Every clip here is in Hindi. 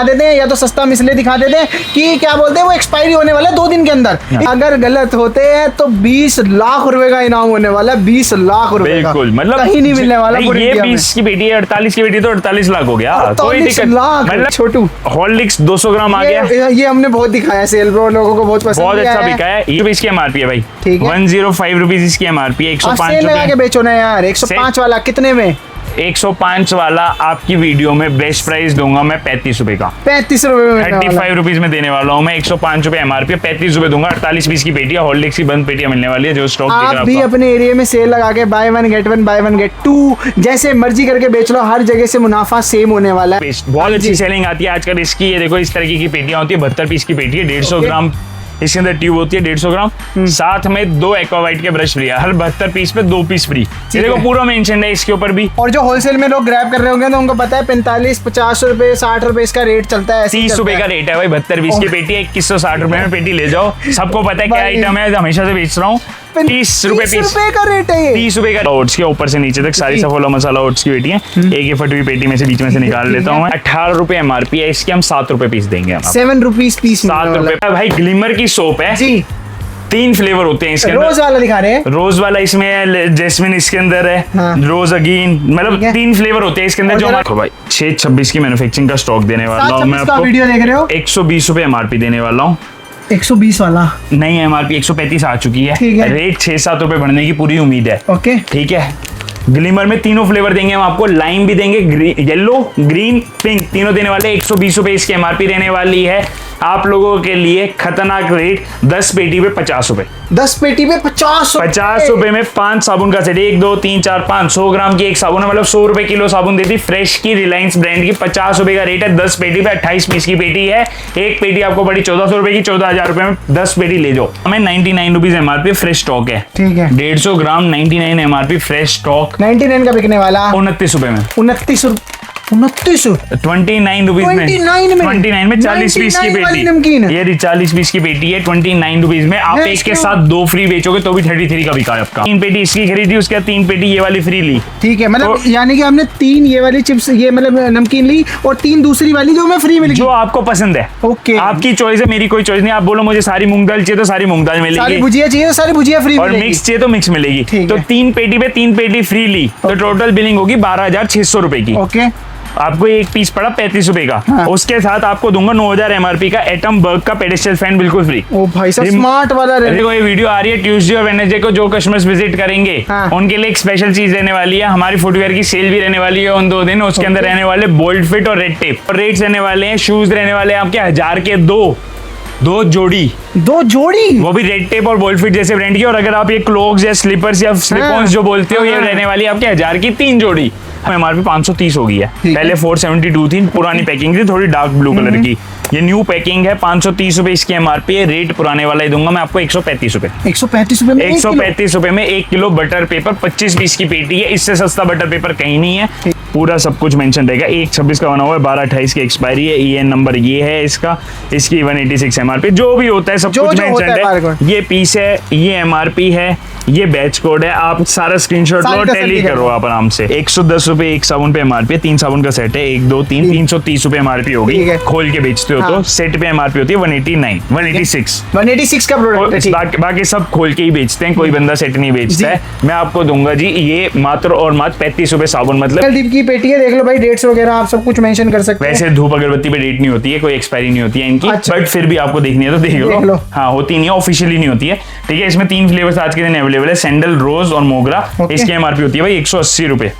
देते हैं या तो सस्ता हम इसलिए दिखा देते हैं कि क्या बोलते हैं वो एक्सपायरी होने वाला है 2 दिन के अंदर। अगर गलत होते हैं तो 20 लाख रुपए का इनाम होने वाला है, 20 लाख रुपए का। बिल्कुल, मतलब कहीं नहीं मिलने वाला। ये 20 की पेटी है, 48 की पेटी तो 48 लाख हो गया, कोई दिक्कत। मतलब छोटू हॉर्लिक्स 200 ग्राम आ गया। ये हमने बहुत दिखाया, सेल ब्रो लोगों को बहुत पसंद, बहुत अच्छा बिका है। ये इसकी एमआरपी है भाई, ठीक है 105 रुपीज इसकी एमआरपी है। 105 लगा के बेचो ना यार। 105 वाला कितने में? 105 वाला आपकी वीडियो में बेस्ट प्राइस दूंगा मैं 35 रुपए का। 35 रुपए में 35 रुपीज में देने वाला हूँ मैं। 105 रुपए एमआरपी, 35 रुपए दूंगा। 48 पीस की पेटी है, हॉर्लिक्स की बंद पेटियां मिलने वाली है जो स्टॉक दिख रहा है। आप भी अपने एरिया में सेल लगा के बाय 1 गेट 1 बाय 1 गेट 2 जैसे मर्जी करके बेच लो, हर जगह से मुनाफा सेम होने वाला है। बहुत अच्छी सेलिंग आती है आजकल इसकी। ये देखो इस तरीके की पेटियां होती है, 72 पीस की पेटी है, 150 ग्राम इसके अंदर ट्यूब होती है, 150 ग्राम। साथ में 2 एक्वावाइट के ब्रश फ्री है, हर 72 पीस पे 2 पीस फ्री। ये देखो पूरा मेंशन है इसके ऊपर भी। और जो होलसेल में लोग ग्रैब कर रहे होंगे तो उनको पता है 45 50 रुपए 60 रुपए इसका रेट चलता है। 30 रुपए का रेट है भाई 72 पीस की पेटी है। 2160 रुपए में पेटी ले जाओ। सबको पता है क्या आइटम है, हमेशा से बेच रहा हूँ। 30 रुपए पीस का रेट है ये। 30 रुपए का। ओट्स के ऊपर से नीचे तक सारी सफोला मसाला ओट्स की पेटी है। एक ये फटी हुई पेटी में से बीच में से निकाल लेता हूँ मैं। 18 रुपए एमआरपी है इसकी, हम 7 रुपए पीस देंगे। 7 रुपीस पीस। 7 रुपए भाई। ग्लिमर की सोप है जी, 3 फ्लेवर होते हैं इसके अंदर। रोज वाला दिखा रहे हैं। रोज वाला इसमें है, जैस्मिन इसके अंदर है, हाँ। रोज अगेन, मतलब 3 फ्लेवर होते हैं इसके अंदर। जो हमारे भाई 626 की मैन्युफैक्चरिंग का स्टॉक देने वाला हूँ मैं आपको। वीडियो देख रहे हो। 120 रुपए एमआरपी देने वाला हूँ। 120 वाला नहीं, एमआरपी 135 आ चुकी है। रेट 6-7 रुपए बढ़ने की पूरी उम्मीद है। ओके, ठीक है। ग्लिमर में तीनों फ्लेवर देंगे हम आपको। लाइम भी देंगे, येलो, ग्रीन, पिंक, तीनों देने वाले। 120 रुपए इसकी एमआरपी रहने वाली है। आप लोगों के लिए खतरनाक रेट, 10 पेटी पे 50 रुपए। 10 पेटी पे 50 रुपए में 5 साबुन का सेट। 1 2 3 4 5 100 ग्राम की एक साबुन है, मतलब 100 रुपए किलो साबुन देती फ्रेश की, रिलायंस ब्रांड की। 50 रुपए का रेट है। 10 पेटी पे 28 पीस की पेटी है। एक पेटी आपको पड़ी 1400 रुपए की। 14,000 रुपए में 10 पेटी ले जाओ। हमें 99 रुपीज एमआरपी फ्रेश स्टॉक है। ठीक है। 150 ग्राम 99 एमआरपी फ्रेश स्टॉक। 99 का बिकने वाला 29 रुपए में। 29 29 रुपीज में 29 में 40 पीस की पेटी। ये 40 पीस की पेटी है 29 रुपीज में। आप एक के साथ 2 फ्री बेचोगे तो भी 33 का बिका है आपका। 3 पेटी इसकी खरीदी, उसके बाद 3 पेटी ये वाली फ्री ली। ठीक है, मतलब यानी कि हमने 3 ये वाली चिप्स, ये मतलब नमकीन ली और 3 दूसरी वाली जो हमें फ्री मिली, जो आपको पसंद है। ओके, आपकी चॉइस है, मेरी कोई चॉइस नहीं। आप बोलो मुझे सारी मूंग दाल चाहिए तो सारी मूंग दाल मिलेगी, सारी भुजिया चाहिए तो सारी भुजिया फ्री और मिक्स चाहिए तो मिक्स मिलेगी। तो 3 पेटी पे 3 पेटी फ्री ली तो टोटल बिलिंग होगी 12,600 रुपए की। ओके, आपको एक पीस पड़ा 35 रुपए का। हाँ। उसके साथ आपको दूंगा 9,000 एमआरपी का एटम बर्ग का पेडिस्टल फैन बिल्कुल फ्री। ओ भाई साहब स्मार्ट वाला। देखो ये वीडियो आ रही है ट्यूसडे और वेडनेसडे को, जो कस्टमर्स विजिट करेंगे हाँ। उनके लिए एक स्पेशल चीज रहने वाली है। हमारी फुटवेयर की सेल भी रहने वाली है उन 2 दिन। उसके अंदर रहने वाले बोल्ट फिट और रेड टेप, और रेट्स रहने वाले हैं। शूज रहने वाले हैं आपके 1000 के 2 जोड़ी, वो भी रेड टेप और बोल्ट फिट जैसे ब्रांड की। और अगर आप ये क्लोग्स या स्लीपर्स या स्लिप-ऑन्स जो बोलते हो, ये रहने वाली है आपके 1000 की 3 जोड़ी। एमआरपी 530 हो गई है। पहले 472 थी, पुरानी पैकिंग थी, थोड़ी डार्क ब्लू कलर की। ये न्यू पैकिंग है। 530 रुपए इसकी एमआरपी है। रेट पुराने वाला ही दूंगा मैं आपको 135 रुपए। 135 रुपए में 135 रुपए में 1 किलो बटर पेपर 25 पीस की पेटी है। इससे सस्ता बटर पेपर कहीं नहीं है। पूरा सब कुछ मेंशन रहेगा। 1/26 का बना हुआ है, 12/28 की एक्सपायरी है। EN नंबर ये है इसका, इसकी 186 एमआरपी। जो भी होता है सब कुछ मेंशन है। ये पीस है, ये एमआरपी है, ये बैच कोड है। आप सारा स्क्रीनशॉट लो, टैली करो आप आराम से। 110 रुपए एक साबुन पे एमआरपी है। 3 साबुन का सेट है, 1 2 3 330 रुपए एमआरपी होगी। खोल के बेचते हो तो सेट पे एमआरपी होती है 186 का प्रोडक्ट है। बाकी सब खोल के ही बेचते हैं, कोई बंदा सेट नहीं बेचता है। मैं आपको दूंगा जी ये मात्र और मात्र 35 रुपए साबुन, मतलब दीप की पेटी है। देख लो भाई, डेट्स वगैरह आप सब कुछ मेंशन कर सकते हैं। वैसे धूप अगरबत्ती पे डेट नहीं होती है, कोई एक्सपायरी नहीं होती है इनकी। बट फिर भी आपको देखनी है तो देख लो। हाँ, होती नहीं है, ऑफिशियली नहीं होती है। ठीक है। इसमें 3 फ्लेवर्स आज के दिन अवेलेबल है, सैंडल, रोज और मोगरा। इसकी एमआरपी होती है भाई 180 रुपए।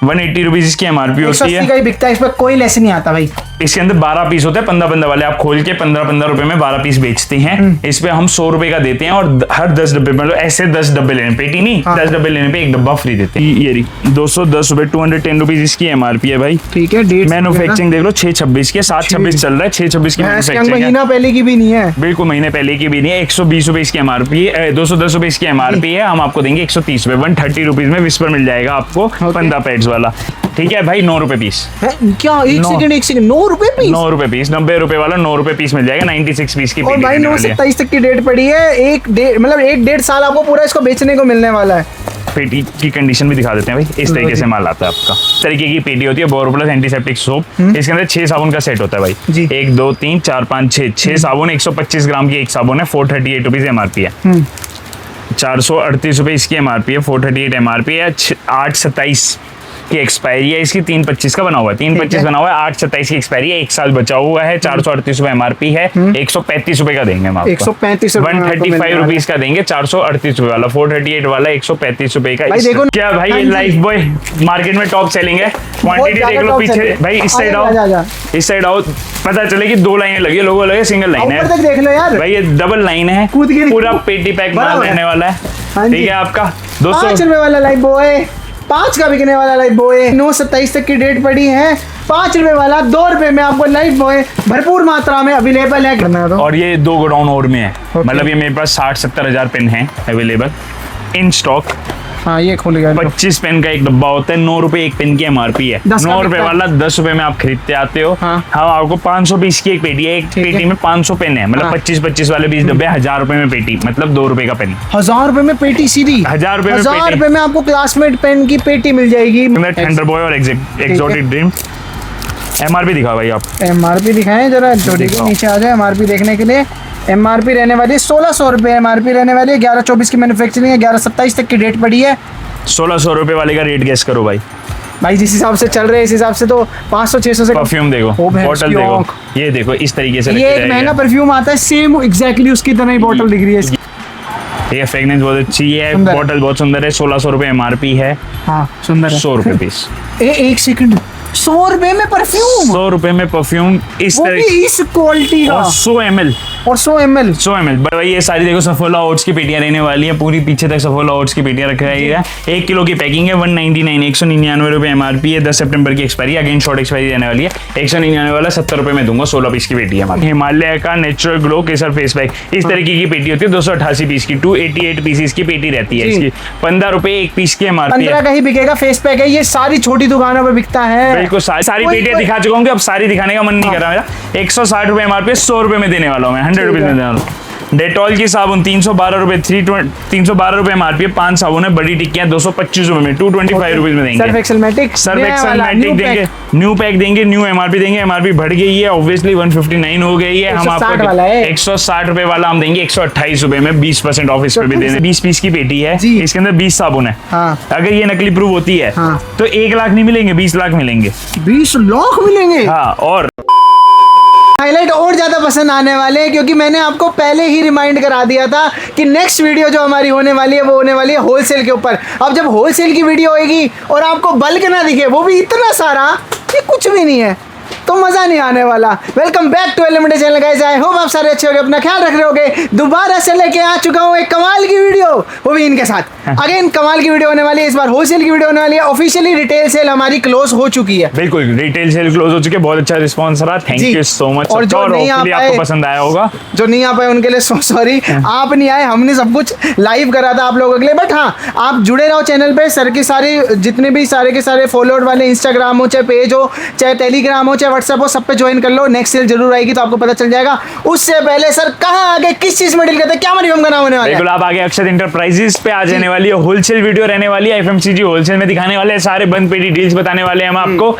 180 रुपीज इसकी एमआरपी होती है। बिकता है, इस पर कोई लेस नहीं आता भाई। इसके अंदर 12 पीस होते हैं, 15 वाले। आप खोल के 15 रुपए में 12 पीस बेचते हैं। इस पे हम 100 रुपए का देते हैं, और हर 10 डब्बे, मतलब ऐसे 10 डब्बे लेने, पेटी नहीं, 10 डब्बे लेने पे 1 डब्बा फ्री देते हैं। ये 210 रुपए, 210 रुपीज इसकी एमआरपी है भाई। ठीक है। मैन्युफैक्चरिंग देख लो 6/26 के, 7/26 चल रहा है। 6/26 की मैन्युफैक्चरिंग, महीना पहले की भी नहीं है। बिल्कुल महीने पहले की भी नहीं है। 120 रुपए इसकी एमआरपी है। 210 रुपए इसकी एमआरपी है। हम आपको देंगे 130 रुपए। 130 रुपीज में विस्पर मिल जाएगा आपको 15 पैड्स वाला। ठीक है भाई। 9 रुपए पीस। क्या? एक सेकंड 9 रुपए पीस? 9 रुपए पीस। 90 रुपए वाला 9 रुपए पीस मिल जाएगा। 96 पीस की। और भाई 9 से 23 तक की डेट पड़ी है। मतलब 1 1.5 साल आपको पूरा इसको बेचने को मिलने वाला है। पेटी की कंडीशन भी दिखा देते हैं भाई। इस तरीके से माल आता है आपका। इस तरीके की पेटी होती है, बोरोप्लस एंटीसेप्टिक सोप। इसके अंदर 6 साबुन का सेट होता है भाई। जी। 1 2 3 4 5 6 साबुन, 125 ग्राम की एक साबुन है, 438 रुपीज MRP है। 438 रुपये इसकी MRP है, 438 MRP है। 8/27 की एक्सपायरी है इसकी, 3/25 का बना हुआ है, 3/25 बना हुआ है, 8/27 की एक्सपायरी है, 1 साल बचा हुआ है। 438 रुपये MRP है, 135 रुपये का देंगे हम आपको। 135 135 रुपीज का देंगे, 438 रुपये वाला, 438 वाला 135 रुपए का। भाई देखो क्या भाई, ये लाइफ बॉय मार्केट में टॉप सेलिंग है। क्वांटिटी देख लो top पीछे selling। भाई, इस साइड आजा, आजा। आओ, इस साइड आओ, पता चले कि 2 लाइनें लगी, लोगों लगे सिंगल लाइन ऊपर तक है देख लो यार भाई। ये डबल लाइन है, कूद के नहीं- पूरा पेटी पैक माल बराबर है। रहने वाला हाँ है। जी। ठीक है आपका 5 200 रुपए वाला लाइफ बॉय, 5 का बिकने वाला लाइफ बॉय, 9/27 तक की डेट पड़ी है। 5 रुपए वाला 2 रुपए में आपको लाइफ बॉय भरपूर मात्रा में अवेलेबल है। करना तो और ये 2 गोडाउन और में है, मतलब ये मेरे पास 60-70 हजार पेन है अवेलेबल इन स्टॉक। हाँ ये खुल गया। 25 पेन का एक डब्बा होता है, 9 रुपए एक पेन की MRP है। 10 का 9 रुपए बिकता है। वाला 10 रुपए में आप खरीदते आते हो। हाँ। हाँ आपको 500 पीस की एक पेटी है, एक ठीक पेटी है। में 500 पेन है, मतलब हाँ। 25-25 वाले 20 डब्बे, 1000 रुपए में पेटी, मतलब 2 रुपए का पेन। 1000 रुपए में पेटी सीधी, 1000 रुपए में 1000 पेटी। रुपए में आपको क्लासमेट पेन की पेटी मिल जाएगी। थंडर बॉय और एक्सोटिक ड्रीम। MRP दिखाओ भाई आप। MRP दिखाएं जरा, जोड़ी के दिखाओ। नीचे आ जाए MRP देखने के लिए। MRP रहने वाली है 1600 रुपये, MRP रहने वाली है। 11/24 की मैन्युफैक्चरिंग है, 11/27 तक की डेट पड़ी है। 1600 रुपए वाले का रेट गेस करो भाई। भाई जिस हिसाब से चल रहे हैं इस हिसाब से तो 500-600 से परफ्यूम देखो, ओ भैंस बॉटल की देखो, आँख। ये देखो इस तरीके से ये रखी एक जाएगी। महंगा परफ्यूम आता है, सेम एग्जैक्टली उसकी तरह ही बॉटल दिख रही है इसकी। ये फ्रेगनेंस बहुत अच्छी है, सुंदर है। बॉटल बहुत सुंदर है। 1600 रुपए MRP है, हाँ सुंदर है। 100 रुपए पीस। एक सेकंड, 100 रुपए में परफ्यूम, 100 रुपए में परफ्यूम इस वो तरह भी इस क्वालिटी का, और 100 ml और 100 ml। 100 ml भाई। ये सारी देखो सफोला ओट्स की पेटियां रहने वाली है, पूरी पीछे तक सफोला ओट्स की पेटियां रखी गई है। 1 किलो की पैकिंग है, 199 199 रुपए MRP है। 10 सितंबर की एक्सपायरी, अगेन शॉर्ट एक्सपायरी रहने वाली है। 199 वाला 70 रुपए में दूंगा, 16 पीस की पेटी है हमारी। हिमालय का नेचुरल ग्लो केसर फेस पैक, इस तरीके की पेटी होती है, 288 पीस की, 288 पीसेस की पेटी रहती है जी। इसकी। 15 रुपए एक पीस की MRP 15 है। का ही बिकेगा, फेस पैक है ये, सारी छोटी दुकानों पे बिकता है। बिल्कुल सारी पेटियां दिखा चुका हूँ, अब सारी दिखाने का मन नहीं कर रहा मेरा। 160 रुपए MRP, 100 रुपए में देने वाला हूँ मैं, 100 रुपीज में देने वाला हूँ। डेटॉल की साबुन 312 रुपए, 312 रुपए MRP है। 5 साबुन है, बड़ी टिक्कियां 225 रुपए में, 225 रुपीज में सर्फ देंगे। एक्सेल मैटिक, सर्फ नया एक्सेल वाला, मैटिक न्यू देंगे, पैक। न्यू पैक देंगे, न्यू MRP देंगे। MRP बढ़ गई है ऑब्वियसली, 159 हो गई है। हम 160 वाला है। 160 रुपए वाला हम देंगे 128 रुपए में, 20% ऑफ इस पे भी देंगे। 20 पीस की पेटी है, जी। इसके अंदर 20 साबुन है। हाँ। अगर ये नकली प्रूफ होती है हाँ। तो 1 लाख नहीं मिलेंगे, 20 लाख मिलेंगे। 20 लाख मिलेंगे। हाँ, और हाईलाइट और ज्यादा पसंद आने वाले हैं, क्योंकि मैंने आपको पहले ही रिमाइंड करा दिया था कि नेक्स्ट वीडियो जो हमारी होने वाली है वो होने वाली है होलसेल के ऊपर। अब जब होलसेल की वीडियो होगी और आपको बल्क ना दिखे, वो भी इतना सारा, ये कुछ भी नहीं है, तो मजा नहीं आने वाला। Welcome back to element channel guys, I hope आप सारे अच्छे होंगे, अपना ख्याल रख रहे होगे। दोबारा से लेके आ चुका हूँ एक कमाल की वीडियो, वो भी इनके साथ। अगेन कमाल की वीडियो होने वाली है, इस बार होलसेल की वीडियो होने वाली है। ऑफिशियली रिटेल सेल हमारी क्लोज हो चुकी है। बिल्कुल रetail सेल क्लोज हो चुके, बहुत अच्छा रिस्पॉन्स रहा, थैंक जी। You so much. और जो नहीं आ hopefully पाए- आपको पसंद आया होगा। जो नहीं आ पाए उनके लिए सॉरी, आप नहीं आए, हमने सब कुछ लाइव करा था आप लोगों के लिए। बट हाँ, आप जुड़े रहो चैनल पे। सर की सारी जितने भी सारे के सारे फॉलोअर वाले इंस्टाग्राम हो, चाहे पेज हो, चाहे टेलीग्राम हो, चाहे व्हाट्सएप हो, सब पे ज्वाइन कर लो। नेक्स्ट सेल जरूर आएगी तो आपको पता चल जाएगा। उससे पहले सर कहाँ आगे, किस चीज में डील करते हैं, क्या हमारी हम का नाम होने वाला है? बिल्कुल आप आगे अक्षत इंटरप्राइजेस पे आ जाने वाली है, होलसेल वीडियो रहने वाली है। FMCG होलसेल में दिखाने वाले हैं, सारे बंद पेटी डील्स बताने वाले हैं हम आपको।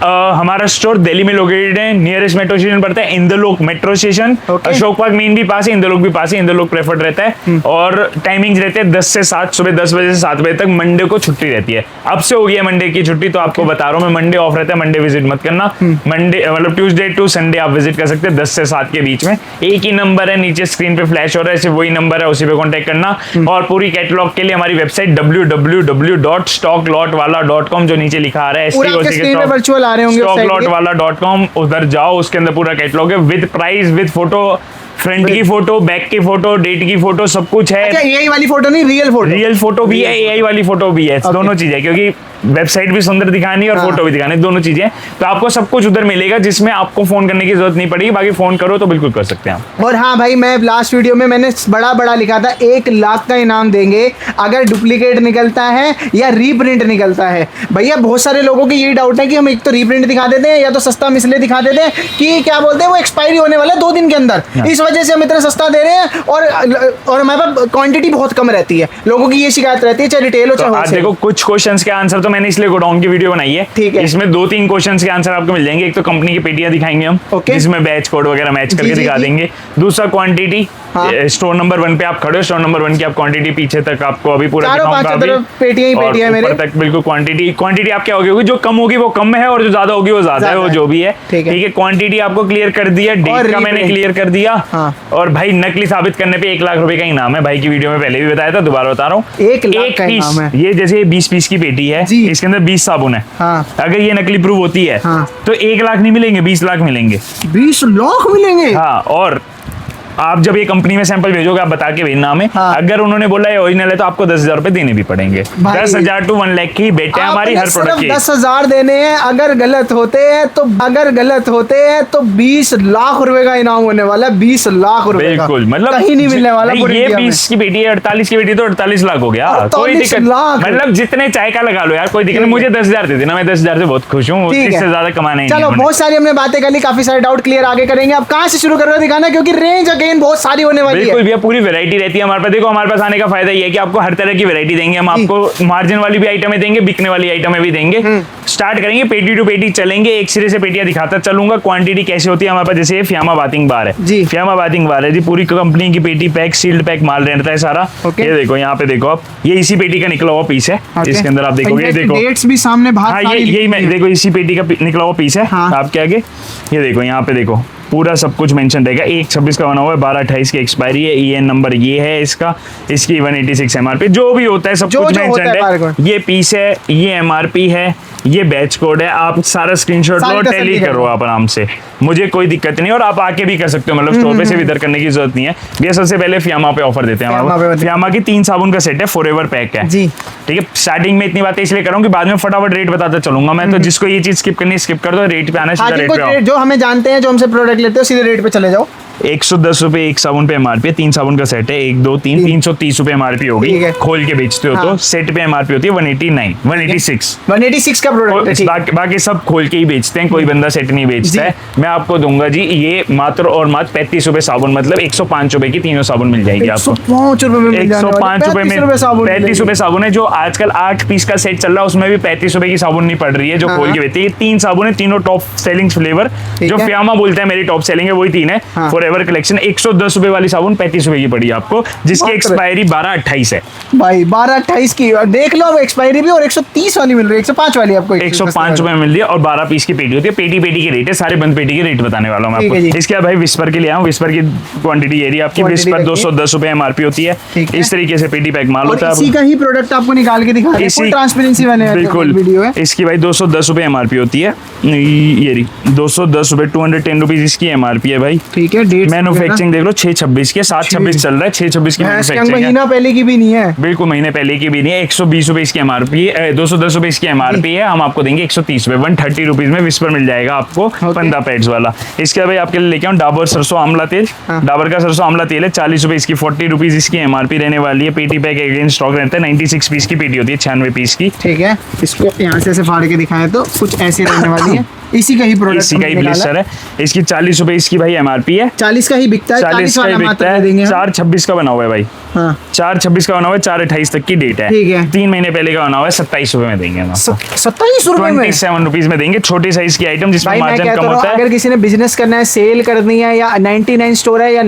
हमारा स्टोर दिल्ली में लोकेटेड है, नियरेस्ट मेट्रो स्टेशन पड़ता है Inderlok metro station. Okay. Ashok park main भी पास है, इंदलोक भी पास है, इंदलोक प्रेफर्ड रहता है। और टाइमिंग्स रहते हैं 10 से 7, सुबह 10 बजे से 7 बजे तक। मंडे को छुट्टी रहती है, अब से हो गई है मंडे की छुट्टी, तो आपको बता रहा हूँ मैं, मंडे ऑफ रहता है, मंडे विजिट मत करना। मंडे मतलब ट्यूसडे टू संडे आप विजिट कर सकते हैं 10 से 7 के बीच में। एक ही नंबर है, नीचे स्क्रीन पे फ्लैश हो रहा है, सिर्फ वही नंबर है, उसी पे कॉन्टेक्ट करना। और पूरी कैटलॉग के लिए हमारी वेबसाइट www.stocklotwala.com जो नीचे लिखा आ रहा है, पूरा आपके स्क्रीन पे virtual आ रहे होंगे website के। stocklotwala.com, उधर जाओ, उसके अंदर पूरा कैटलॉग है with price, with photo, front की फोटो, बैक की फोटो, डेट की फोटो, सब कुछ है। अच्छा, AI वाली फोटो नहीं, रियल फोटो। रियल फोटो भी है, AI वाली फोटो भी है, दोनों चीज है, क्योंकि वेबसाइट भी सुंदर दिखानी है और फोटो भी दिखानी, दोनों चीजें। तो आपको सब कुछ उधर मिलेगा, जिसमें आपको फोन करने की जरूरत नहीं पड़ेगी, बाकी फोन करो तो बिल्कुल कर सकते हैं आप। और हाँ भाई, मैं लास्ट वीडियो में मैंने बड़ा लिखा था 1 लाख का इनाम देंगे अगर डुप्लीकेट निकलता है या रीप्रिंट निकलता है। भैया बहुत सारे लोगों की यही डाउट है कि हम एक तो रीप्रिंट दिखा देते हैं या तो सस्ता मिसले दिखा देते हैं कि क्या बोलते हैं वो एक्सपायरी होने वाला है 2 दिन के अंदर, इस वजह से हम इतना सस्ता दे रहे हैं। और हमारे पास क्वांटिटी बहुत कम रहती है, लोगों की ये शिकायत रहती है, चाहे रिटेल हो चाहे होलसेल। देखो कुछ क्वेश्चंस के आंसर तो मैंने इसलिए गोडाउन की वीडियो बनाई है, ठीक है। इसमें 2-3 क्वेश्चंस के आंसर आपको मिल जाएंगे। एक तो कंपनी की पेटियां दिखाएंगे हम, जिसमें बैच कोड वगैरह मैच करके दिखा देंगे। दूसरा क्वांटिटी, स्टोर नंबर 1 पे आप खड़े हो, स्टोर नंबर 1 की आप क्वांटिटी पीछे तक आपको अभी पूरा दिखाऊंगा, पेटियां मेरे तक बिल्कुल क्वांटिटी आप क्या होगी, जो कम होगी वो कम में है और जो ज्यादा होगी वो ज्यादा है, वो जो भी है। ठीक है, क्वांटिटी आपको क्लियर कर दिया, डेट का मैंने क्लियर कर दिया। और भाई नकली साबित करने पे 1 लाख रुपए का इनाम है। भाई की वीडियो में पहले भी बताया था, दोबारा बता रहा हूँ, 1 लाख का इनाम है। ये जैसे 20 पीस की पेटी है, इसके अंदर 20 साबुन है। अगर ये नकली प्रूव होती है तो 1 लाख नहीं मिलेंगे, 20 लाख मिलेंगे। 20 लाख मिलेंगे? हाँ, और आप जब ये कंपनी में सैंपल भेजोगे, आप बता के भेजना हमें। अगर उन्होंने बोला है ओरिजिनल है तो आपको 10,000 रुपए देने भी पड़ेंगे। 10,000 to 1 लाख की बेट है हमारी हर प्रोडक्ट की। 10,000 देने हैं, अगर गलत होते हैं तो 20 लाख रुपए का इनाम होने वाला है। 20 लाख रुपए बिल्कुल, मतलब कहीं नहीं मिलने वाला। ये 20 की बेटी है, 48 की बेटी तो 48 लाख हो गया। कोई दिक्कत, मतलब जितने चाय का लगा लो यार, कोई दिक्कत नहीं। मुझे 10,000 दे देना, मैं 10,000 से बहुत खुश हूँ, इससे ज्यादा कमाना ही नहीं। चलो, बहुत सारी हमने बातें कर ली, काफी सारे डाउट क्लियर आगे करेंगे। अब कहाँ से शुरू कर रहे हो दिखाना, क्योंकि रेंज अगेन बहुत सारी होने वाली है। बिल्कुल भैया, पूरी वैरायटी रहती है हमारे पास। देखो हमारे पास आने का फायदा ये है कि आपको हर तरह की वैरायटी देंगे हम, आपको मार्जिन वाली भी आइटमें देंगे, बिकने वाली आइटमें भी देंगे। स्टार्ट करेंगे पेटी टू पेटी चलेंगे, एक सिरे से पेटियां दिखाता चलूंगा। क्वांटिटी कैसे होती है हमारे पास, जैसे फियामा बाथिंग बार है जी, फियामा बाथिंग बार है जी, पूरी कंपनी की पेटी पैक, सील्ड पैक माल रहता है सारा। ये देखो, यहाँ पे देखो आप, ये इसी पेटी का निकला हुआ पीस है। इसके अंदर आप देखोगे, देखो डेट्स भी सामने बाहर। हाँ, यही मैं देखो, इसी पेटी का निकला हुआ पीस है आपके आगे। ये देखो, यहाँ पे देखो, पूरा सब कुछ मेंशन रहेगा। 1/26 का बना हुआ है, 12/28 की एक्सपायरी है, EN नंबर ये है इसका, इसकी 186 MRP, जो भी होता है सब कुछ मेंशन है। ये पीस है, ये MRP है, ये बैच कोड है। आप सारा स्क्रीनशॉट लो, टैली करो आप आराम से, मुझे कोई दिक्कत नहीं। और आप आके भी कर सकते हो, मतलब स्टोर पे से भी इधर करने की जरूरत नहीं है। भैया सबसे पहले फियामा पे ऑफर देते हैं। फियामा की 3 साबुन का सेट है, फॉरएवर पैक है जी। ठीक है, स्टार्टिंग में इतनी बातें इसलिए करूँ कि बाद में फटाफट रेट बताता चलूंगा मैं। तो जिसको ये चीज स्किप करनी स्किप कर दो, रेट पे आना सीधा रेट पे आओ। जो हमें जानते हैं, जो हमसे प्रोडक्ट लेते हो, सीधे रेट पे चले जाओ। 110 रुपए एक साबुन पे MRP है, 3 साबुन का सेट है, 1 2 3 330 रुपए MRP होगी। खोल के बेचते हो तो सेट पे MRP होती है 186 का प्रोडक्ट है। बाकी सब खोल के ही बेचते हैं, कोई बंदा सेट नहीं बेचता है। मैं आपको दूंगा जी ये मात्र और मात्र 35 रुपए साबुन, मतलब 105 रुपए की तीनों साबुन मिल जाएगी आपको। 105 रुपए में 105 रुपए में 35 रुपए साबुन है। जो आजकल 8 पीस का सेट चल रहा है उसमें भी 35 रुपए की साबुन नहीं पड़ रही है, जो खोल के बेचते हैं। ये 3 साबुन है, तीनों टॉप सेलिंग फ्लेवर, जो फियामा बोलते हैं मेरी टॉप सेलिंग है, वही 3 है। फॉरएवर कलेक्शन 110 रुपए वाली साबुन 35 रुपए की पड़ी आपको, जिसकी एक्सपायरी 12/28 है भाई। 12/28 की देख लो, अब एक्सपायरी भी, और 130 वाली मिल रही है, 105 वाली आपको 105 रुपए में मिल रही है। और 12 पीस की पेटी होती है। पेटी पेटी के रेट है, सारे बंद पेटी के रेट बताने वाला हूं मैं आपको। इसके बाद भाई विस्पर के लिए आऊं, विस्पर की क्वांटिटी ये रही आपकी। विस्पर 210 रुपए MRP होती है। इस तरीके से पेटी पैक माल होता है। इसी का ही प्रोडक्ट आपको निकाल के दिखा रहे हैं, फुल ट्रांसपेरेंसी वाले बिल्कुल वीडियो है। इसकी भाई 210 रुपए MRP होती है, ये रही 210 रुपए, 210 रुपीज इसकी MRP है भाई। ठीक है, मैन्युफैक्चरिंग देख लो 6/26 के, 7/26 चल रहा है, 6/26 की मैन्युफैक्चरिंग है। महीना पहले की भी नहीं है, बिल्कुल महीने पहले की भी नहीं है। 120 रुपए इसकी MRP है, 210 रुपए इसकी MRP है। हम आपको देंगे 130 रुपए, 130 रुपीज में विस्पर मिल जाएगा आपको 15 पैड्स वाला। इसके भाई आपके लिए लेके आऊं डाबर सरसों आंवला तेल। डाबर का सरसों आंवला तेल है, 40 रुपए इसकी, 40 रुपीज इसकी MRP रहने वाली है। पेटी पैक अगेन स्टॉक रहता है, 96 पीस की पेटी होती है, 96 पीस की। ठीक है, इसको यहाँ से ऐसे फाड़ के दिखाएं तो कुछ ऐसे रहने वाली है। इसी का ही प्रोडक्ट, इसी का ही ब्लेसर है। इसकी 40 रुपए इसकी भाई MRP है, 40 का ही बिकता है, 40 का ही बिकता है। 4/26 का बना हुआ है भाई, 4/26 का बना हुआ है, 4/28 तक की डेट है। ठीक है, 3 महीने पहले का बना हुआ है, 27 रुपए में देंगे। 27 रुपए में, 27 रुपीज में देंगे। छोटी साइज की आइटम जिसमें मार्जिन कम होता है। अगर किसी ने बिजनेस करना है, सेल करनी है, या 99 स्टोर है, या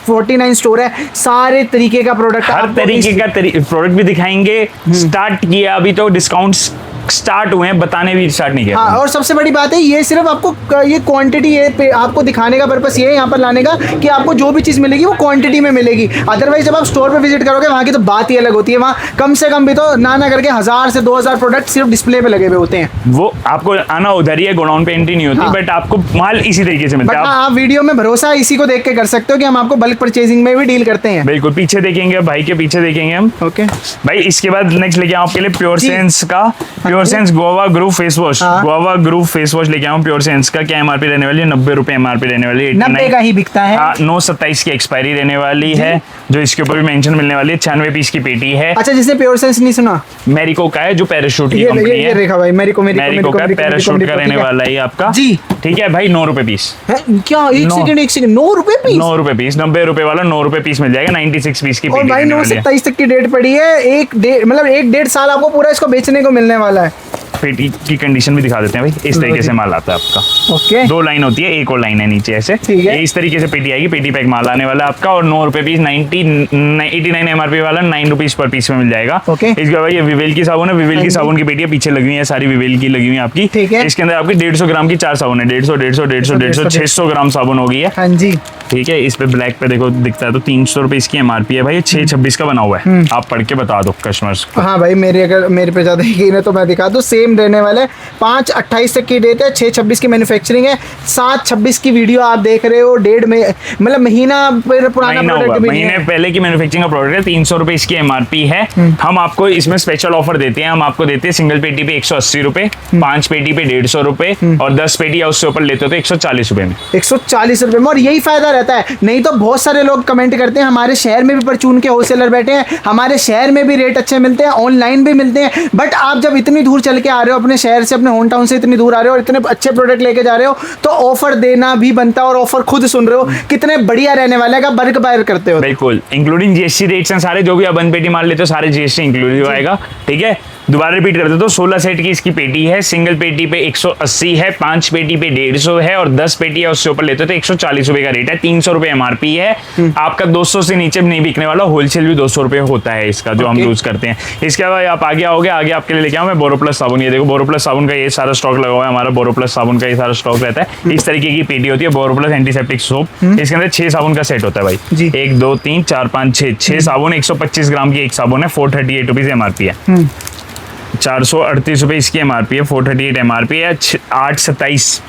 49 स्टोर है, सारे तरीके का प्रोडक्ट, हर तरीके का प्रोडक्ट भी दिखाएंगे। स्टार्ट किया अभी तो डिस्काउंट्स स्टार्ट हुए हैं, बताने भी स्टार्ट नहीं किया। हाँ, और सबसे बड़ी बात है ये सिर्फ आपको ये क्वांटिटी है, आपको दिखाने का पर्पस ये है यहाँ पर लाने का कि आपको जो भी चीज़ मिलेगी वो क्वांटिटी में मिलेगी। अदरवाइज जब आप स्टोर पे विजिट करोगे वहाँ की तो बात ही अलग होती है। वहाँ कम से कम भी तो ना करके 1000 से 2000 प्रोडक्ट सिर्फ डिस्प्ले पे लगे हुए होते हैं। वो आपको आना उधर ही है, गोडाउन पे एंट्री नहीं होती। हाँ। बट आपको माल इसी तरीके से मिलता बट है। आप वीडियो में भरोसा इसी को देख के कर सकते हो कि हम आपको बल्क परचेजिंग में भी डील करते हैं। बिल्कुल, पीछे देखेंगे भाई के पीछे देखेंगे हम। ओके भाई इसके बाद नेक्स्ट लेके आऊँ आपके लिए प्योर जी। सेंस का, pure sense Goa group face wash. हाँ। गोवा ग्रुप फेस वॉश लेके आऊँ प्योर सेंस का। क्या एमआरपी रहने वाली है? 90 रुपए एमआरपी रहने वाली है। 90 का ही बिकता है। हाँ, 9/27 की एक्सपायरी रहने वाली है, जो इसके ऊपर भी मेंशन मिलने वाली है। 96 पीस की पेटी है। अच्छा, जिसने प्योर सेंस नहीं सुना, मैरिको का है, जो पैराशूट की ये कंपनी ये है। देखा भाई, मैरिको मैरिको का पैराशूट का रहने वाला है आपका जी। ठीक है भाई, 9 रुपए पीस। क्या? एक नौ। सेकंड 9 रुपए पीस? 9 रुपए पीस, 90 रुपए वाला 9 रुपए पीस मिल जाएगा। 96 पीस की और पेटी भाई रहने 9 वाली से है। 23 तक की डेट पड़ी है। मतलब 1-1.5 साल आपको पूरा इसको बेचने को मिलने वाला है। पेटी की कंडीशन भी दिखाते हैं भाई। इस तरीके से माल आता है आपका। ओके, 2 लाइन होती है, एक और लाइन है नीचे ऐसे। ठीक है। ये इस तरीके से पेटी आएगी। पेटी पैक माल आने वाला है आपका। और 9 रुपए पीस, 89 एमआरपी वाला 9 रुपीज पर पीस में मिल जाएगा। ओके। इसके बाद ये विवेल की साबुन है। विवेल की साबुन की पेटी है, पीछे लगी हुई है सारी विवेल की लगी हुई है आपकी। ठीक है। इसके अंदर आपकी 150 ग्राम की 4 साबुन है। 150 600 ग्राम साबुन होगी है। हाँ जी। ठीक है। इस पे ब्लैक पे देखो दिखता है तो 300 रुपए इसकी एमआरपी है भाई। 626 का बना हुआ है। आप पढ़ के बता दो कस्टमर्स को। हाँ भाई, अगर मेरे पे ज्यादा यकीन है तो मैं दिखा दूँ। सेम रहने वाला है। 5/28 तक की डेट है। 6/26 की मैन्युफैक्चरिंग है। 7/26 की वीडियो आप देख रहे हो। 1.5 में मतलब महीना पुराना महीना होगा, प्रोडक्ट भी नहीं महीने है। पहले की मैन्युफैक्चरिंग का प्रोडक्ट है। 300 रुपए इसकी एमआरपी है। हम आपको इसमें स्पेशल ऑफर देते हैं। हम आपको देते हैं सिंगल पेटी पे 180 रुपए, 5 पेटी पे 150 रुपए, और 10 पेटी या उससे ऊपर लेते हो तो 140 रुपए में। 140 रुपए में। और यही फायदा रहता है। नहीं तो बहुत सारे लोग कमेंट करते हैं हमारे शहर में भी परचून के होलसेलर बैठे हैं, हमारे शहर में भी रेट अच्छे मिलते हैं, ऑनलाइन भी मिलते हैं। बट आप जब इतनी दूर चल के आ रहे हो, अपने शहर से अपने होम टाउन से इतनी दूर आ रहे हो और इतने अच्छे प्रोडक्ट लेके जा रहे हो, तो ऑफर देना भी बनता है। और ऑफर खुद सुन रहे हो कितने बढ़िया रहने वाले का बल्क बायर करते हो। बिल्कुल, इंक्लूडिंग जीएसटी रेट्स हैं सारे। जो भी आप बंद पेटी माल लेते हो सारे जीएसटी इंक्लूडिव आएगा। ठीक है, दोबारा रिपीट कर देता हूँ। 16 सेट की इसकी पेटी है। सिंगल पेटी पे 180 है, 5 पेटी पे 150 है, और 10 पेटी या उससे ऊपर लेते हो तो 140 रुपए का रेट है। 300 रुपए एमआरपी है। आपका 200 से नीचे नहीं बिकने वाला। होलसेल भी 200 रुपए होता है इसका, जो हम यूज करते हैं। इसके बाद आप आगे आओगे, आगे आपके लिए लेके आऊँ मैं बोरोप्लस साबुन। ये देखो बोरोप्लस साबुन का ये सारा स्टॉक लगा हुआ है हमारा। बोरोप्लस साबुन का ये सारा स्टॉक रहता है। इस तरीके की पेटी होती है बोरोप्लस एंटीसेप्टिक सोप। इसके अंदर 6 साबुन का सेट होता है जी। भाई। 1 2 3 4 5 6 साबुन। 125 ग्राम की एक साबुन है। 438 रुपीज एमआरपी है। 438 रुपए इसकी एमआरपी है। 438 एमआरपी है। 8/27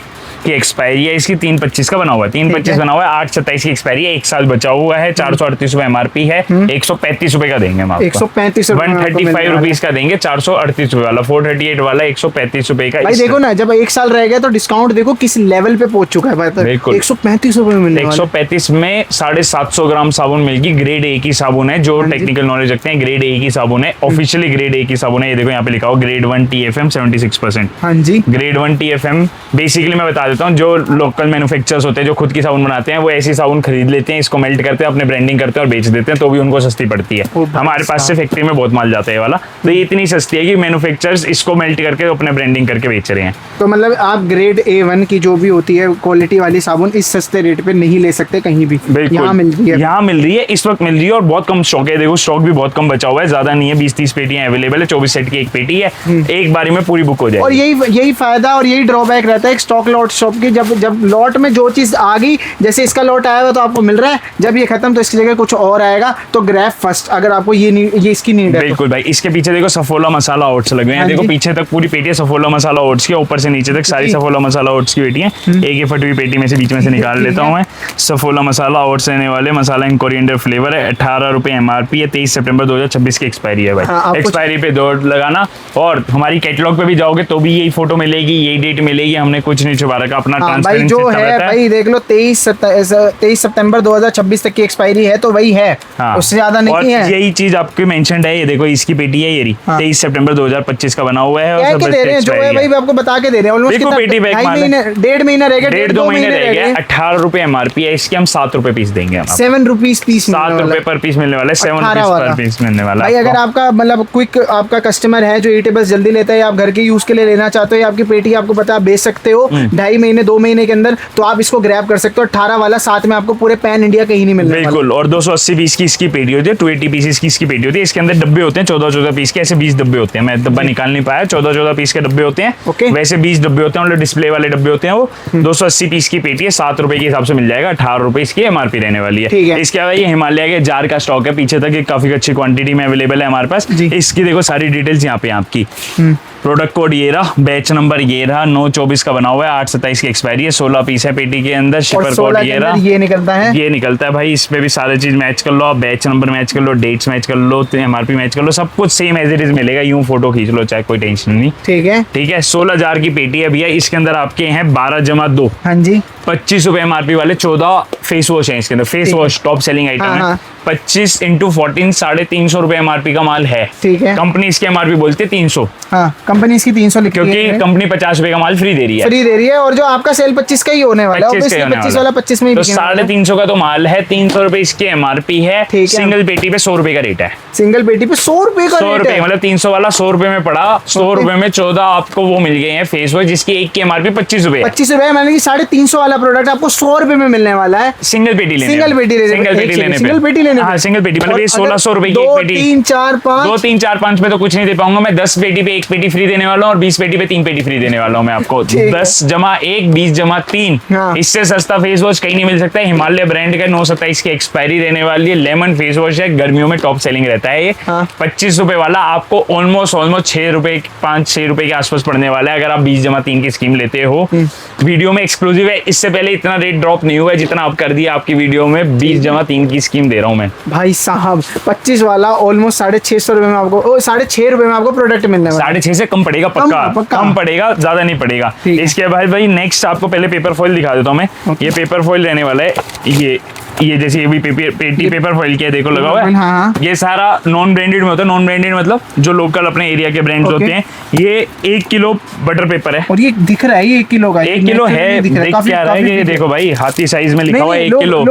की एक्सपायरी है इसकी। 3/25 का बना हुआ है। 3/25 बना हुआ है। 8/27 की एक्सपायरी है। 1 साल बचा हुआ है। 438 रुपए एमआरपी है। 135 रुपए का देंगे हम आपको। 135 रुपए 135 रुपीज का देंगे। 438 रुपए वाला 438 वाला 135 रुपए का। भाई देखो ना, जब 1 साल रह गया तो डिस्काउंट देखो किस लेवल पे पहुंच चुका है भाई। बिल्कुल। 135 रुपए में मिलने वाला है। 135 में 750 ग्राम साबुन मिलेगी। ग्रेड ए की साबुन है। जो टेक्निकल नॉलेज रखते हैं, ग्रेड ए की साबुन है। ऑफिशियली ग्रेड ए की साबुन है। ये देखो यहाँ पे लिखा हो ग्रेड 1 TFM 76%। हाँ जी। ग्रेड 1 TFM बेसिकली मैं बता देता हूँ, जो लोकल मैन्युफैक्चरर्स होते हैं जो खुद की साबुन बनाते हैं, वो ऐसी साबुन खरीद लेते हैं, इसको मेल्ट करते हैं, अपने ब्रांडिंग करते हैं और बेच देते हैं, तो भी उनको सस्ती पड़ती है। हमारे पास से फैक्ट्री में बहुत माल जाता है ये वाला। तो ये इतनी सस्ती है कि मैन्युफैक्चरर्स इसको मेल्ट करके अपने ब्रांडिंग करके बेच रहे हैं। तो मतलब आप ग्रेड A1 की जो भी होती है क्वालिटी वाली साबुन इस सस्ते रेट पे नहीं ले सकते कहीं भी। बिल्कुल, यहाँ मिल रही है। यहाँ मिल रही है, इस वक्त मिल रही है, और बहुत कम स्टॉक है। देखो स्टॉक भी बहुत कम बचा हुआ है, ज्यादा नहीं है। 20-30 पेटियां अवेलेबल है। 24 सेट की एक पेटी है। एक बारी में पूरी बुक हो जाएगी। और यही फायदा और यही ड्रॉबैक रहता है स्टॉक लॉट शॉप की। जब लॉट में जो चीज आ गई, जैसे इसका लॉट आया हुआ तो आपको मिल रहा है, जब ये खत्म तो इसकी जगह कुछ और आएगा, तो ग्रैब फर्स्ट अगर आपको ये इसकी नीड है। बिल्कुल भाई। इसके पीछे देखो सफोला मसाला ओट्स लगे हैं। देखो पीछे तक पूरी पेटी है सफोला मसाला ओट्स की, ऊपर से नीचे तक सारी सफोला मसाला ओट्स की पेटी है। एक ये फटी हुई पेटी में से बीच में से निकाल लेता हूँ मैं। सफोला मसाला ओट्स रहने वाले, मसाला इन कोरिएंडर फ्लेवर है। 18 रुपए एमआरपी है। 23 सितंबर 2026 की एक्सपायरी है भाई। एक्सपायरी पे दौड़ लगाना। और हमारी कैटलॉग पे भी जाओगे तो भी यही फोटो मिलेगी, यही डेट मिलेगी। हमने कुछ नहीं छुपा रखा, अपना भाई जो है भाई देख लो 23 सितंबर 2026 तक की एक्सपायरी है, तो वही है। उससे ज्यादा नहीं है। यही चीज आपकी मेंशन्ड है। ये देखो इसकी पेटी है, ये 23 सितंबर 2025 का बना हुआ है। और सब दे रहे हैं जो है भाई आपको बता के दे रहे हैं। ऑलमोस्ट देखो पेटी बैग माल है। 1.5 महीना रह गया। 1.5-2 महीने रह गए। 18 रुपए एमआरपी है इसकी। हम 7 रुपए पीस देंगे हम। 7 रुपीज पीस 7 रुपए पर पीस मिलने वाला है। 7 रुपीस पर पीस मिलने वाला है भाई। अगर आपका मतलब क्विक आपका कस्टमर है जो ईटेबल्स जल्दी लेता है, आप घर के यूज के लिए लेना चाहते हो, या आपकी पेटी आपको पता बेच सकते हो 2.5 महीने 2 महीने के अंदर, तो आप इसको ग्रैब कर सकते हो। 18 वाला साथ में आपको पूरे पैन इंडिया कहीं नहीं मिलने वाला। बिल्कुल, और 280 पीस की इसकी पेटी होती है, 280 पीसेस की इसकी पेटी होती है। इसके अंदर डब्बे होते हैं 14-14 पीस के, ऐसे 20 डब्बे होते हैं, मैं डब्बा निकाल नहीं पाया, 14-14 पीस के डब्बे होते हैं। ओके। वैसे 20 डब्बे होते हैं, मतलब डिस्प्ले वाले डब्बे होते हैं वो। 280 पीस की पेटी है, 7 रुपए के हिसाब से मिल जाएगा, 18 रुपए इसकी एमआरपी रहने वाली ठीक है। है। इसके अलावा ये हिमालय के जार का स्टॉक है पीछे तक, काफी अच्छी क्वांटिटी में अवेलेबल है हमारे पास। इसकी देखो सारी डिटेल्स यहाँ पे आपकी। प्रोडक्ट कोड ये रहा, बैच नंबर ये रहा, 9/24 का बना हुआ है, 8/27 की एक्सपायरी है, 16 पीस है पेटी के अंदर। शिपर कोड ये रहा, ये निकलता है, ये निकलता है भाई। इसमें भी सारी चीज मैच कर लो आप, बैच नंबर मैच कर लो, डेट्स मैच कर लो, एमआरपी मैच कर लो, सब कुछ सेम एज इट इज मिलेगा। यूं फोटो खींच लो चाहे, कोई टेंशन नहीं। ठीक है, ठीक है। 16,000 की पेटी है भैया। इसके अंदर आपके हैं 12+2। हाँ जी, 25 रुपए एमआरपी वाले 14 फेस वॉश है इसके अंदर। Face wash top selling item है। 25 × 14 350 रुपए एमआरपी का माल है। ठीक है। कंपनी इसकी एमआरपी बोलती है 300। हाँ, कंपनी इसकी 300 क्योंकि कंपनी 50 रुपए का माल फ्री दे रही है। फ्री दे रही है, और जो आपका सेल 25 का ही होने वाला है, 25 वाला 25 में ही तो बिकने वाला है। 350 का तो माल है, 300 रुपए इसकी एमआरपी है। सिंगल पेटी पे 100 रुपए का रेट है। सिंगल पेटी पे 100 रुपए का 100 रेट रुपए, है। मतलब 300 वाला 100 रुपए में पड़ा, 100 रुपए में 14 आपको वो मिल गए हैं फेस वॉश, जिसकी एक की एमआरपी 25 रुपए है। 25 रुपए, मतलब कि 350 वाला प्रोडक्ट आपको 100 रुपए में मिलने वाला है। सिंगल पेटी लेने, सिंगल पेटी लेने, सिंगल पेटी लेने, सिंगल पेटी लेने, हाँ सिंगल पेटी, मतलब ये 1600 रुपए की एक 2, पेटी। 3, 4, 5 2, 3, 4, 5 पे तो कुछ नहीं दे पाऊंगा मैं। 10 पेटी पे 1 पेटी फ्री देने वाला हूँ, और 20 पेटी पे 3 पेटी फ्री देने वाला हूँ मैं आपको। 10+1 20+3, हाँ। इससे सस्ता फेस वॉश कहीं नहीं मिल सकता है। हिमालय ब्रांड का 9/27 की एक्सपायरी रहने वाली है। लेमन फेस वॉश है, गर्मियों में टॉप सेलिंग रहता है ये। 25 रुपए वाला आपको ऑलमोस्ट 6 रुपए, 5-6 रुपए के आसपास पड़ने वाला है, अगर आप 20+3 की स्कीम लेते हो। वीडियो में एक्सक्लूसिव है, इससे पहले इतना रेट ड्रॉप नहीं हुआ है जितना आप कर दिया आपकी वीडियो में। 20+3 की स्कीम दे रहा हूँ मैं भाई साहब। 25 वाला ऑलमोस्ट 650 रुपए में आपको, 6.5 रुपए में आपको प्रोडक्ट मिलने वाला है। 6.5 से कम पड़ेगा, पक्का कम पड़ेगा, ज्यादा नहीं पड़ेगा। इसके बाद भाई नेक्स्ट आपको पहले पेपर फॉइल दिखा देता हूँ मैं। ये पेपर फॉइल रहने वाला है, ये जैसे ये भी पेटी पेपर फॉइल के देखो लगा हुआ है। हाँ। ये सारा नॉन ब्रांडेड में होता है। नॉन ब्रांडेड मतलब जो लोकल अपने एरिया के ब्रांड्स होते हैं। ये 1 किलो बटर पेपर है, और ये दिख रहा है, ये 1 किलो का, 1 किलो है। देख क्या रहा है कि ये देखो भाई, हाथी साइज में लिखा हुआ है 1 किलो।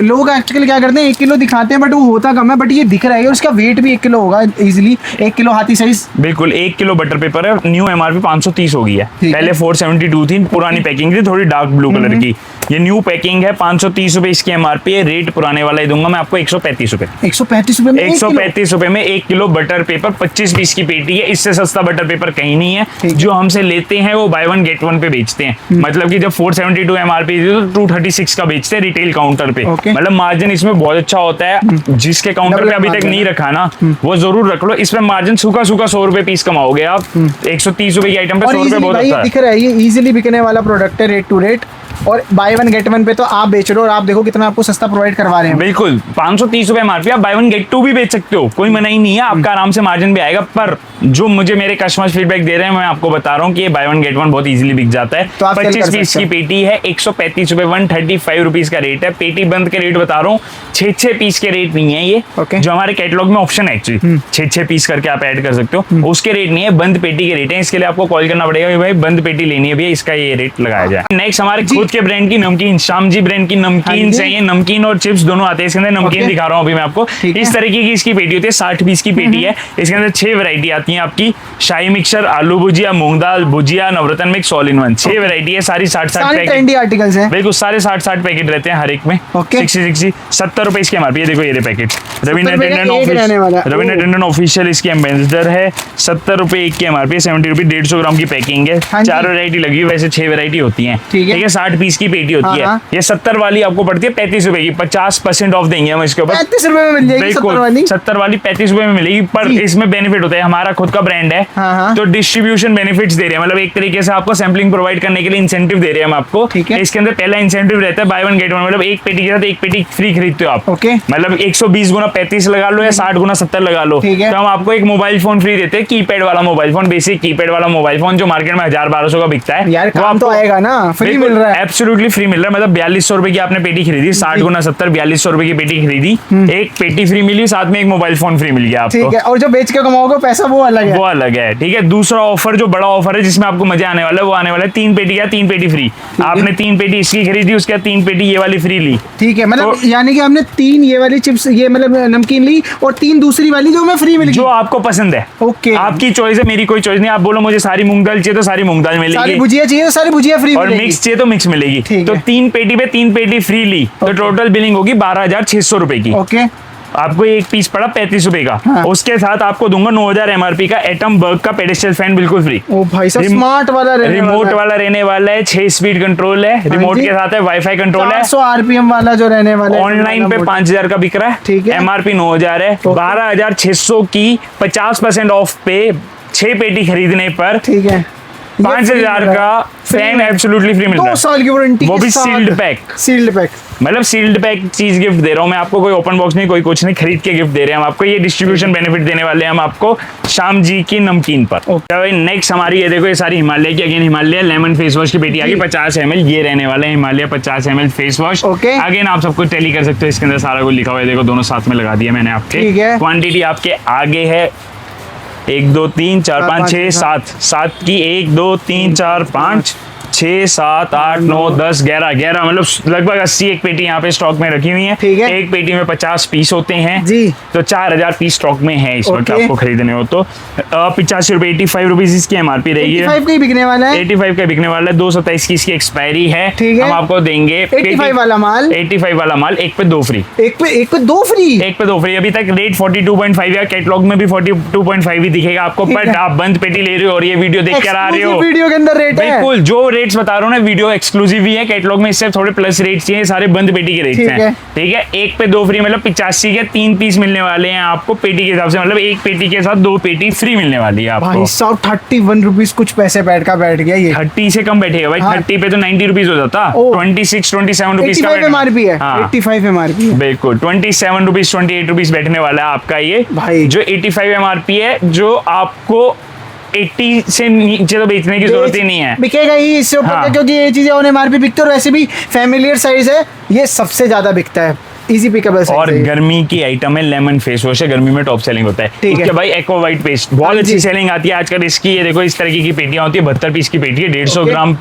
लोग एक्चुअली क्या करते हैं, 1 किलो दिखाते हैं, बट वो होता कम है। बट ये दिख रहा है, उसका वेट भी 1 किलो होगा इजिली। 1 किलो हाथी साइज, बिल्कुल 1 किलो बटर पेपर है। न्यू एमआरपी 530 हो गई है, पहले 472 थी। पुरानी पैकिंग थी, थोड़ी डार्क ब्लू कलर की। ये न्यू पैकिंग है, 530 रुपए इसकी एमआरपी है। रेट पुराने वाला ही दूंगा मैं आपको 135 रुपए। 135 रुपए में 135 रुपए में 1 किलो बटर पेपर, 25 पीस की पेटी है। इससे सस्ता बटर पेपर कहीं नहीं है। जो हमसे लेते हैं वो बाय 1 गेट 1 पे बेचते हैं। मतलब कि जब 472 एमआरपी थी तो 236 का बेचते हैं रिटेल काउंटर पे। मतलब मार्जिन इसमें बहुत अच्छा होता है। जिसके काउंटर पे अभी तक नहीं रखा ना, वो जरूर रख लो। इसमें मार्जिन सूखा 100 रुपए पीस कमाओगे आप। 130 रुपए की आइटम पे 100 रुपए बहुत अच्छा है। दिख रहा है, ये इजीली बिकने वाला प्रोडक्ट है, रेट टू रेट। और बाय 1 गेट 1 पे तो आप बेच रहे हो, और आप देखो कितना आपको सस्ता प्रोवाइड करवा रहे हैं। बिल्कुल 530 रुपए एमआरपी, आप बाय 1 गेट 2 भी बेच सकते हो, कोई मना ही नहीं है। आपका आराम से मार्जिन भी आएगा। पर जो मुझे मेरे कस्टमर फीडबैक दे रहे हैं, मैं आपको बता रहा हूँ कि ये बाय 1 गेट 1 बहुत इजीली बिक जाता है। 25 पीस की पेटी है, 135 रुपए, 135 रुपीज का रेट है। पेटी बंद के रेट बता रहा हूँ, 6 पीस के रेट नहीं है ये। जो हमारे कैटलॉग में ऑप्शन है एक्चुअली, 6 पीस करके आप ऐड कर सकते हो, उसके रेट नहीं है, बंद पेटी के रेट है। इसके लिए आपको कॉल करना पड़ेगा कि भाई बंद पेटी लेनी है भैया, इसका ये रेट लगाया जाए। नेक्स्ट हमारे खुद के ब्रांड की नमकीन, श्याम जी ब्रांड की नमकीन चाहिए। नमकीन और चिप्स दोनों आते हैं इसके अंदर। नमकीन दिखा रहा हूँ अभी मैं आपको। इस तरीके की इसकी पेटी होती है, 60 पीस की पेटी है। इसके अंदर 6 वैरायटी आती है आपकी। शाही मिक्सर, आलू भुजिया, मूंग दाल भुजिया, Navratan mix, all in one. 6 variety है, सारी 60 ट्रेंडी आर्टिकल्स हैं। बिल्कुल सारे 60 पैकेट रहते हैं हर एक में। 60 70 रुपए इसके एमआरपी। देखो ये पैकेट रवीना टंडन ऑफिशियल इसकी एम्बेसडर है। 70 रुपए एक की एमआरपी, 70 रुपए 150 ग्राम की पैकिंग है। 4 वैरायटी लगी हुई, वैसे 6 वैरायटी होती है। ठीक है, 60 पीस की पेटी होती है। ये 70 वाली आपको पड़ती है 35 रुपए की। 50% ऑफ देंगे हम इसके ऊपर। 35 रुपए में मिल जाएगी 70 वाली। 70 वाली 35 रुपए में मिलेगी। पर इसमें बेनिफिट होता है, हमारा खुद का ब्रांड है तो डिस्ट्रीब्यूशन बेनिफिट्स दे रहे हैं। मतलब एक तरीके से आपको सैम्पलिंग प्रोवाइड करने के लिए इंसेंटिव दे रहे हैं हम आपको। इसके अंदर पहला इंसेंटिव रहता है बाय 1 गेट 1, मतलब एक पेटी के साथ एक पेटी फ्री खरीदते हो आप। मतलब 120 गुना 35 लगा लो या 60 गुना 70 लगा लो, तो हम आपको एक मोबाइल फोन फ्री देते हैं। कीपैड वाला मोबाइल फोन, बेसिक कीपैड वाला मोबाइल फोन जो मार्केट में 1000-1200 का बिकता है। यार काम तो आएगा ना, फ्री मिल रहा है। एब्सोल्युटली फ्री मिल रहा है। मतलब 4200 रुपए की आपने पेटी खरीदी, 60 गुना 70, 4200 रुपए की पेटी खरीदी, एक पेटी फ्री मिली, साथ में एक मोबाइल फोन फ्री मिल गया आपको। ठीक है, और जो बेच के कमाओगे पैसा वो अलग है। वो अलग है। ठीक है, दूसरा ऑफर जो बड़ा ऑफर है जिसमें आपको मजा आने वाला है, वो आने वाला है 3 पेटी का 3 पेटी फ्री। आपने 3 पेटी इसकी खरीदी, उसके बाद 3 पेटी ये वाली फ्री ली। ठीक है, मतलब तो- यानी कि हमने 3 ये वाली चिप्स, ये मतलब नमकीन ली, और 3 दूसरी वाली जो हमें फ्री मिल जो गई। आपको पसंद है। ओके। आपकी चॉइस है, मेरी कोई चॉइस नहीं। आप बोलो मुझे सारी मूंग दाल चाहिए तो सारी मूंग दाल सारी मिलेगी, भुजिया चाहिए तो सारी भुजिया फ्री और मिलेगी। मिक्स चाहिए तो मिक्स मिलेगी। ठीक तो है। 3 पेटी पे 3 पेटी फ्री ली तो ओके। टोटल बिलिंग होगी 12,600 रुपए की। ओके। आपको एक पीस पड़ा 35 रुपए का। हाँ। उसके साथ आपको दूंगा 9000 एमआरपी का एटम बर्ग का पेडेस्टल फैन बिल्कुल फ्री। ओ भाई साहब, स्मार्ट वाला रिमोट वाला रहने वाला है, 6 स्पीड कंट्रोल है, रिमोट जी। के साथ है, वाईफाई कंट्रोल है। 400 आरपीएम वाला जो रहने वाला है। ऑनलाइन पे 5000 का बिक रहा है। ठीक है। एमआरपी 9000 है। 12600 की 50% ऑफ पे 6 पेटी खरीदने पर ठीक है, 5000 का फैन एब्सोल्युटली फ्री मिल रहा 2 है। साल की वारंटी, वो भी सील्ड पैक। Sealed pack. मतलब सील्ड पैक चीज गिफ्ट दे रहा हूँ मैं आपको, कोई ओपन बॉक्स नहीं, कोई कुछ नहीं, खरीद के गिफ्ट दे रहे हैं हम आपको। ये डिस्ट्रीब्यूशन बेनिफिट देने वाले हैं हम आपको शाम जी की नमकीन पर। भाई नेक्स्ट हमारी ये देखो, ये सारी हिमालय की, again Himalaya lemon face wash की पेटी आ गई 50 ml। ये रहने वाले हैं Himalaya 50 ml face wash. Okay. Again आप सब कुछ टैली कर सकते हो, इसके अंदर सारा कुछ लिखा हुआ है, देखो दोनों साथ में लगा दिया मैंने आपके। ठीक है। क्वांटिटी आपके आगे है, 1 2 3 4 5 6 7 7 की 1 2 3 4 5 6 7 8 9 10 11 मतलब लगभग 80 एक पेटी यहाँ पे स्टॉक में रखी हुई है। ठीक है। एक पेटी में 50 पीस होते हैं जी। तो 4000 पीस स्टॉक में है इस वक्त ओके। आपको खरीदने हो तो 85 रुपए 85 रुपीज इसकी एमआरपी रहेगी। 85 का ही बिकने वाला है। 85 का बिकने वाला है, 227 की इसकी एक्सपायरी है। ठीक है। हम आपको देंगे 85 वाला माल, 85 वाला माल एक पे 2 फ्री। एक पे 2 फ्री। एक पे 2 फ्री। अभी तक रेट 42.5 या कैटलॉग में भी 42.5 ही दिखेगा आपको, ठीक बट है। आप बंद पेटी ले रहे हो और ये वीडियो देख कर आ रहे हो। वीडियो के अंदर रेट है। बिल्कुल, जो रेट्स बता रहा हूँ ना, वीडियो एक्सक्लूसिव ही है, कैटलॉग में इससे थोड़े प्लस रेट्स चाहिए, सारे बंद पेटी के रेट्स ठीक हैं। है। ठीक है, एक पे 2 फ्री मतलब 85 के 3 पीस मिलने वाले हैं आपको पेटी के हिसाब से, मतलब एक पेटी के साथ 2 पेटी फ्री मिलने वाली है आपको। भाई साहब 31 रुपीज कुछ पैसे बैठ गया ये। 30 से कम बैठेगा भाई। हाँ। 30 पे तो 90 रुपीज हो जाता। ओ। 26 27 रुपीज का 85 एमआरपी है। हाँ। 85 एमआरपी है। बिल्कुल 27 रुपीज 28 रुपीज बैठने वाला है आपका ये भाई। जो 85 एमआरपी है, जो आपको 80 से नीचे तो बेचने की जरूरत ही नहीं है। बिकेगा ही इससे ऊपर हाँ। का, क्योंकि ये चीजें ऑन एमआरपी बिकती है, और वैसे भी फैमिलियर साइज है, ये सबसे ज्यादा बिकता है, इजी पिकेबल साइज और है ये। गर्मी की आइटम है, लेमन फेस वॉश है, गर्मी में टॉप सेलिंग होता है। ठीक है। उसके भाई एक्वा व्हाइट पेस्ट बहुत हाँ अच्छी जी। सेलिंग आती है आजकल इसकी। ये देखो इस तरीके की पेटियां होती है, 72 पीस की पेटी है, 150 ओके। ग्राम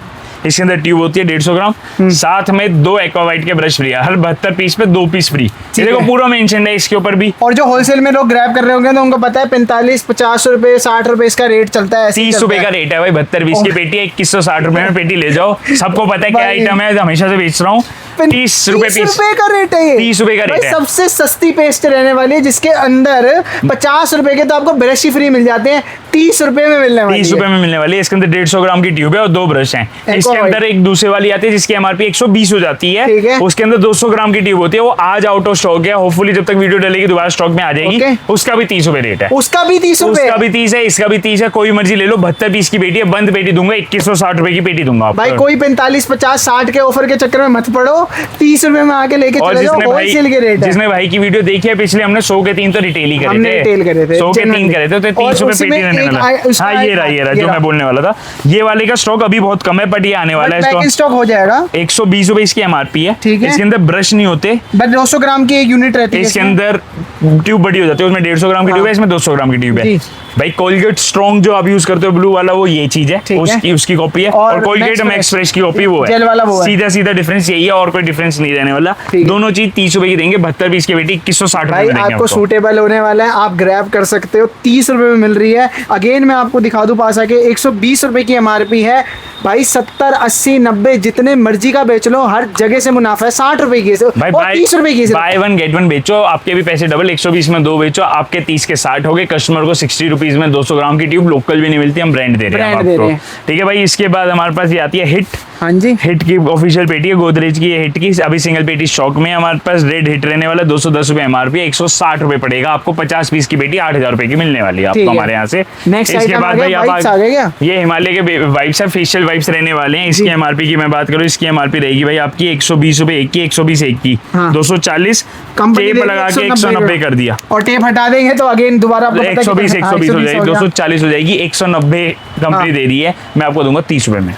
इसके अंदर ट्यूब होती है, 150 ग्राम। साथ में 2 एक्वा व्हाइट के ब्रश फ्री है, हर 72 पीस पे 2 पीस फ्री। ये देखो है। पूरा मेंशन है इसके ऊपर भी। और जो होलसेल में लोग ग्रैब कर रहे होंगे तो उनको पता है 45 50 रुपए 60 रुपए इसका रेट चलता है, ऐसे ही 30 चलता रुपए है। का रेट है भाई, 72 पीस की पेटी है, 2160 रुपए में पेटी ले जाओ। सबको पता है क्या भाई। आइटम है, हमेशा से बेच रहा हूँ। 30 रुपए 30 पीस। रुपए का रेट है ये। 30 रुपए का भाई रेट है। सबसे सस्ती पेस्ट रहने वाली है, जिसके अंदर 50 रुपए के तो आपको ब्रश ही फ्री मिल जाते हैं, 30 रुपए में मिलने वाली 30 है। रुपए में मिलने वाली है। इसके अंदर 150 ग्राम की ट्यूब है और 2 ब्रश हैं। इसके Aqua अंदर एक दूसरे वाली आती है जिसकी एमआरपी 120 हो जाती है। ठीक है। उसके अंदर 200 ग्राम की ट्यूब होती है, वो आज आउट ऑफ स्टॉक है। होपफुली जब तक वीडियो डलेगी दोबारा स्टॉक में आ जाएगी। ओके। उसका भी 30 रुपए रेट है। उसका भी 30 रुपए। उसका भी 30 है, इसका भी 30 है, कोई मर्जी ले लो। 72 पीस की पेटी है, बंद पेटी दूंगा, 2160 रुपए की पेटी दूंगा आपको। भाई कोई 45 50 60 के ऑफर के चक्कर में मत पड़ो, 30 रुपए में आके लेके और चले जाओ, जिसने होलसेल के रेट है। जिसने भाई की वीडियो देखी है पिछले, हमने 100 के 3 तो रिटेल ही करे हमने थे। रिटेल करे थे, 100 के 3 genuinely। करे थे, तो 30 और रुपए उसमें पेटी रहने एक वाला। उसका हाँ ये एक- रहा ये जो रहा। मैं बोलने वाला था। ये वाले का स्टॉक अभी बहुत कम है, बट ये आने वाला है बैक इन स्टॉक। स्टॉक हो जाएगा। 120 रुपए इसकी एमआरपी है। ठीक है। इसके अंदर ब्रश नहीं होते, बट 200 ग्राम की एक यूनिट रहती है इसके इसमें। अंदर ट्यूब बड़ी हो जाती है, उसमें 150 ग्राम की ट्यूब है, इसमें 200 ग्राम की ट्यूब है। जी। भाई कोलगेट स्ट्रॉन्ग जो आप यूज करते हो ब्लू वाला, वो ये चीज है, ठीक है। उसकी कॉपी है। और और Colgate Max max Fresh fresh की कॉपी वो है, जेल वाला वो है। सीधा सीधा डिफरेंस यही है, और कोई डिफरेंस नहीं रहने वाला। ठीक है। दोनों चीज 30 रुपए की देंगे, 72 पीस की बेटी 2160 रुपए भाई में देंगे आपको सूटेबल होने वाला है, आप ग्रैब कर सकते हो, 30 रुपए में मिल रही है। अगेन मैं आपको दिखा दूं पास आके, 120 रुपए की एमआरपी है भाई। 70 80 90 जितने मर्जी का बेच लो, हर जगह से मुनाफा है। 60 रुपए की भाई और 30 रुपए की बाय 1 गेट 1 बेचो, आपके भी पैसे डबल। 120 में 2 बेचो, आपके 30 के 60 हो गए। कस्टमर को 60 रुपीज में 200 ग्राम की ट्यूब लोकल भी नहीं मिलती, हम ब्रांड दे रहे हैं ब्रांड दे आपको। रहे हैं। ठीक है भाई, इसके बाद हमारे पास ये आती है हिट। हाँ जी। हिट की ऑफिशियल पेटी है, गोदरेज की है हिट की। अभी सिंगल पेटी स्टॉक में है हमारे पास। रेड हिट रहने वाला 210 रुपए एमआरपी, 160 रुपए पड़ेगा आपको। 50 पीस की पेटी 8000 रुपए की मिलने वाली है ठीक आपको है। हमारे यहाँ से। Next इसके item बाद आ गया, भाई आप wipes आ गए क्या? ये हिमालय के वाइप्स है, फेशियल वाइप्स रहने वाले हैं। इसकी एमआरपी की मैं बात करूँ, इसकी एमआरपी रहेगी भाई आपकी 120 रुपए एक की, 120 एक की, हाँ। 240 कंपनी टेप देगी लगा के 190 कर दिया। और टेप हटा देंगे तो अगेन दोबारा आपको पता है 120 कितना- 120 हो जाएगी, गया। 240 हो जाएगी, 190 कंपनी हाँ। दे रही है। मैं आपको दूंगा 30 रुपए में।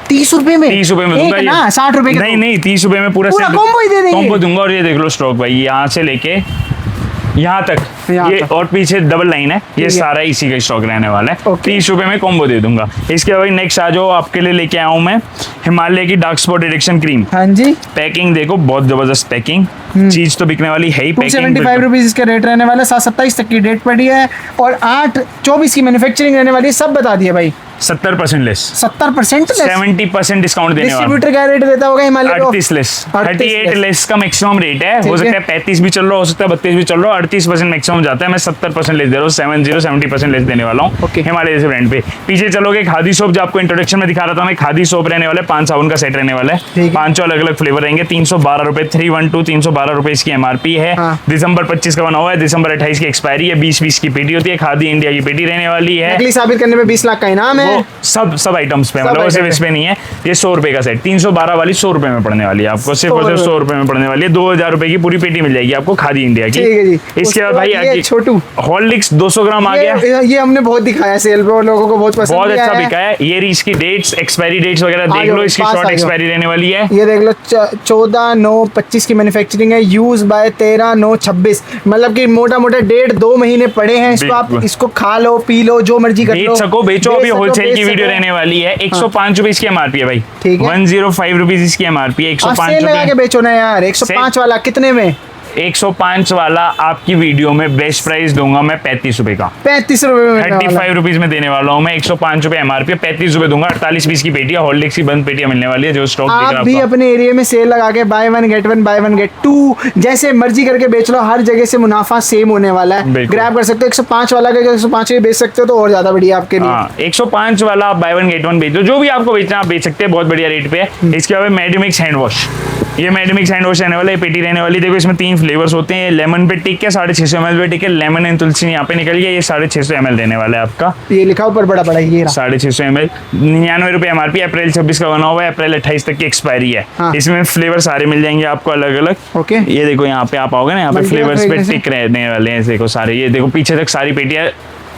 30 रुपए में? 30 रुपए में दूंगा एक ना 60 रुपए के नहीं नहीं 30 रुपए में पूरा पूरा combo ही दे देंगे। कॉम्बो दूंगा। और ये देख लो स्टॉक भाई, यहाँ से लेके यहाँ तक यहाँ ये तक। और पीछे डबल लाइन है, ये ठीक है। सारा इसी का स्टॉक रहने वाला है। ओके। 30 रुपए में कॉम्बो दे दूंगा। इसके बाद नेक्स्ट आ जाओ, आपके लिए लेके आया हूँ मैं हिमालय की डार्क स्पॉट डिटेक्शन क्रीम। हाँ जी, पैकिंग देखो, बहुत जबरदस्त पैकिंग, चीज तो बिकने वाली है ही। 275 रुपीज इसका रेट रहने वाला है। 7/27 तक की डेट पड़ी है और 8/24 की मैन्युफैक्चरिंग रहने वाली है। सब बता दिया भाई। 70% लेस, 70% लेस। 70% डिस्काउंट देने वाला। डिस्ट्रीब्यूटर क्या रेट देता होगा हिमालय को? 38 लेस, 38 38 लेस का मैक्सिमम रेट है। हो सकता है 35 भी चल रहा हो सकता है 32 भी चल रहा हो, 38% मैक्सिमम जाता है। मैं 70% लेस दे रहा हूँ, 70% लेस देने वाला हूँ ओके। हिमालय जैसे ब्रांड पे। पीछे चलोगे, खादी सोप जो आपको इंट्रोडक्शन में दिखा रहा था मैं, खादी सोप रहने वाला है। 5 साबुन का सेट रहने वाला है, ठीक है। 5 अलग अलग फ्लेवर रहेंगे। 312 रुपए, 312 रुपए इसकी एमआरपी है। हाँ। दिसंबर 25 का बना हुआ है, दिसंबर 28 की एक्सपायरी है। 20 की पेटी होती है, खादी इंडिया की पेटी रहने वाली है। नकली साबित करने पे 20 लाख का इनाम है। वो सब आइटम्स पे, सब मतलब सिर्फ item इस पे नहीं है। ये 100 रुपए का सेट, 312 वाली 100 रुपए में पड़ने वाली है आपको, सिर्फ और सिर्फ 100 रुपए में पड़ने वाली है। 2000 रुपए की पूरी पेटी मिल जाएगी आपको खादी इंडिया की। ठीक है जी। इसके उसके बाद भाई बाद ये आगे छोटू, हॉर्लिक्स 200 ग्राम आ गया। ये हमने बहुत दिखाया सेल पे और लोगों को बहुत पसंद बहुत भी अच्छा आया है। बिका है। ये इसकी डेट्स, एक्सपायरी डेट्स वगैरह आ देख जाओ, लो, इसकी पास आ शॉर्ट जाओ। एक्सपायरी रहने वाली है। ये देख लो 14/9/25 की मैन्युफैक्चरिंग है। यूज बाय 13/9/26, मतलब कि मोटा मोटा 1.5-2 महीने पड़े हैं इसको। आप बिल्कुल। इसको खा लो, पी लो, जो मर्जी कर लो, बेच सको, बेचो। अभी बेच सको, होलसेल बेच की वीडियो सको। रहने वाली है। 105 रुपए इसकी एमआरपी है भाई। ठीक है। 105 रुपीज इसकी एमआरपी है। आप 105 सेल लगा के रुपए, बेचो ना यार। 105 वाला कितने में? 105 वाला आपकी वीडियो में बेस्ट प्राइस दूंगा मैं 35 रुपए का। 35 रुपए में मिलने वाला है। 35 रुपीज में देने वाला हूँ मैं। 105 रुपए एमआरपी, 35 रुपए दूंगा। 48 पीस की पेटियां, हॉर्लिक्स की बंद पेटियां मिलने वाली है। जो स्टॉक दिख आप रहा भी है अपने एरिया में सेल लगा के बाय 1 गेट 1, बाय 1 गेट 2 जैसे मर्जी करके बेच लो। हर जगह से मुनाफा सेम होने वाला है। बिल्कुल। ग्रैब कर सकते हो 105 वाला का, 105 में बेच सकते हो तो और ज्यादा बढ़िया आपके लिए। हाँ, 105 वाला आप बाय 1 गेट 1 बेच दो। जो भी आपको बेचना आप बेच सकते हैं, बहुत बढ़िया रेट पे है। इसके बाद मेडिमिक्स हैंड वॉश, ये मेडिमिक्स हैंड वॉश रहने वाला है, पेटी रहने वाली। देखो इसमें 3 फ्लेवर्स होते हैं। लेमन पे टिक है 650 ml पे टिक है। लेमन एंड तुलसी यहाँ पे निकल गया। ये 650 ml देने वाला है आपका। ये लिखा ऊपर बड़ा बड़ा ये रहा। 650 ml, 99 रुपए एमआरपी। अप्रैल 26 का बना हुआ है, अप्रैल 28 तक की एक्सपायरी है। हाँ। इसमें फ्लेवर सारे मिल जाएंगे आपको अलग अलग। ओके। ये देखो यहाँ पे आप आओगे ना, यहाँ पे Multi फ्लेवर्स पे fragrance है। टिक रहने वाले हैं। देखो सारे, ये देखो पीछे तक सारी पेटियां,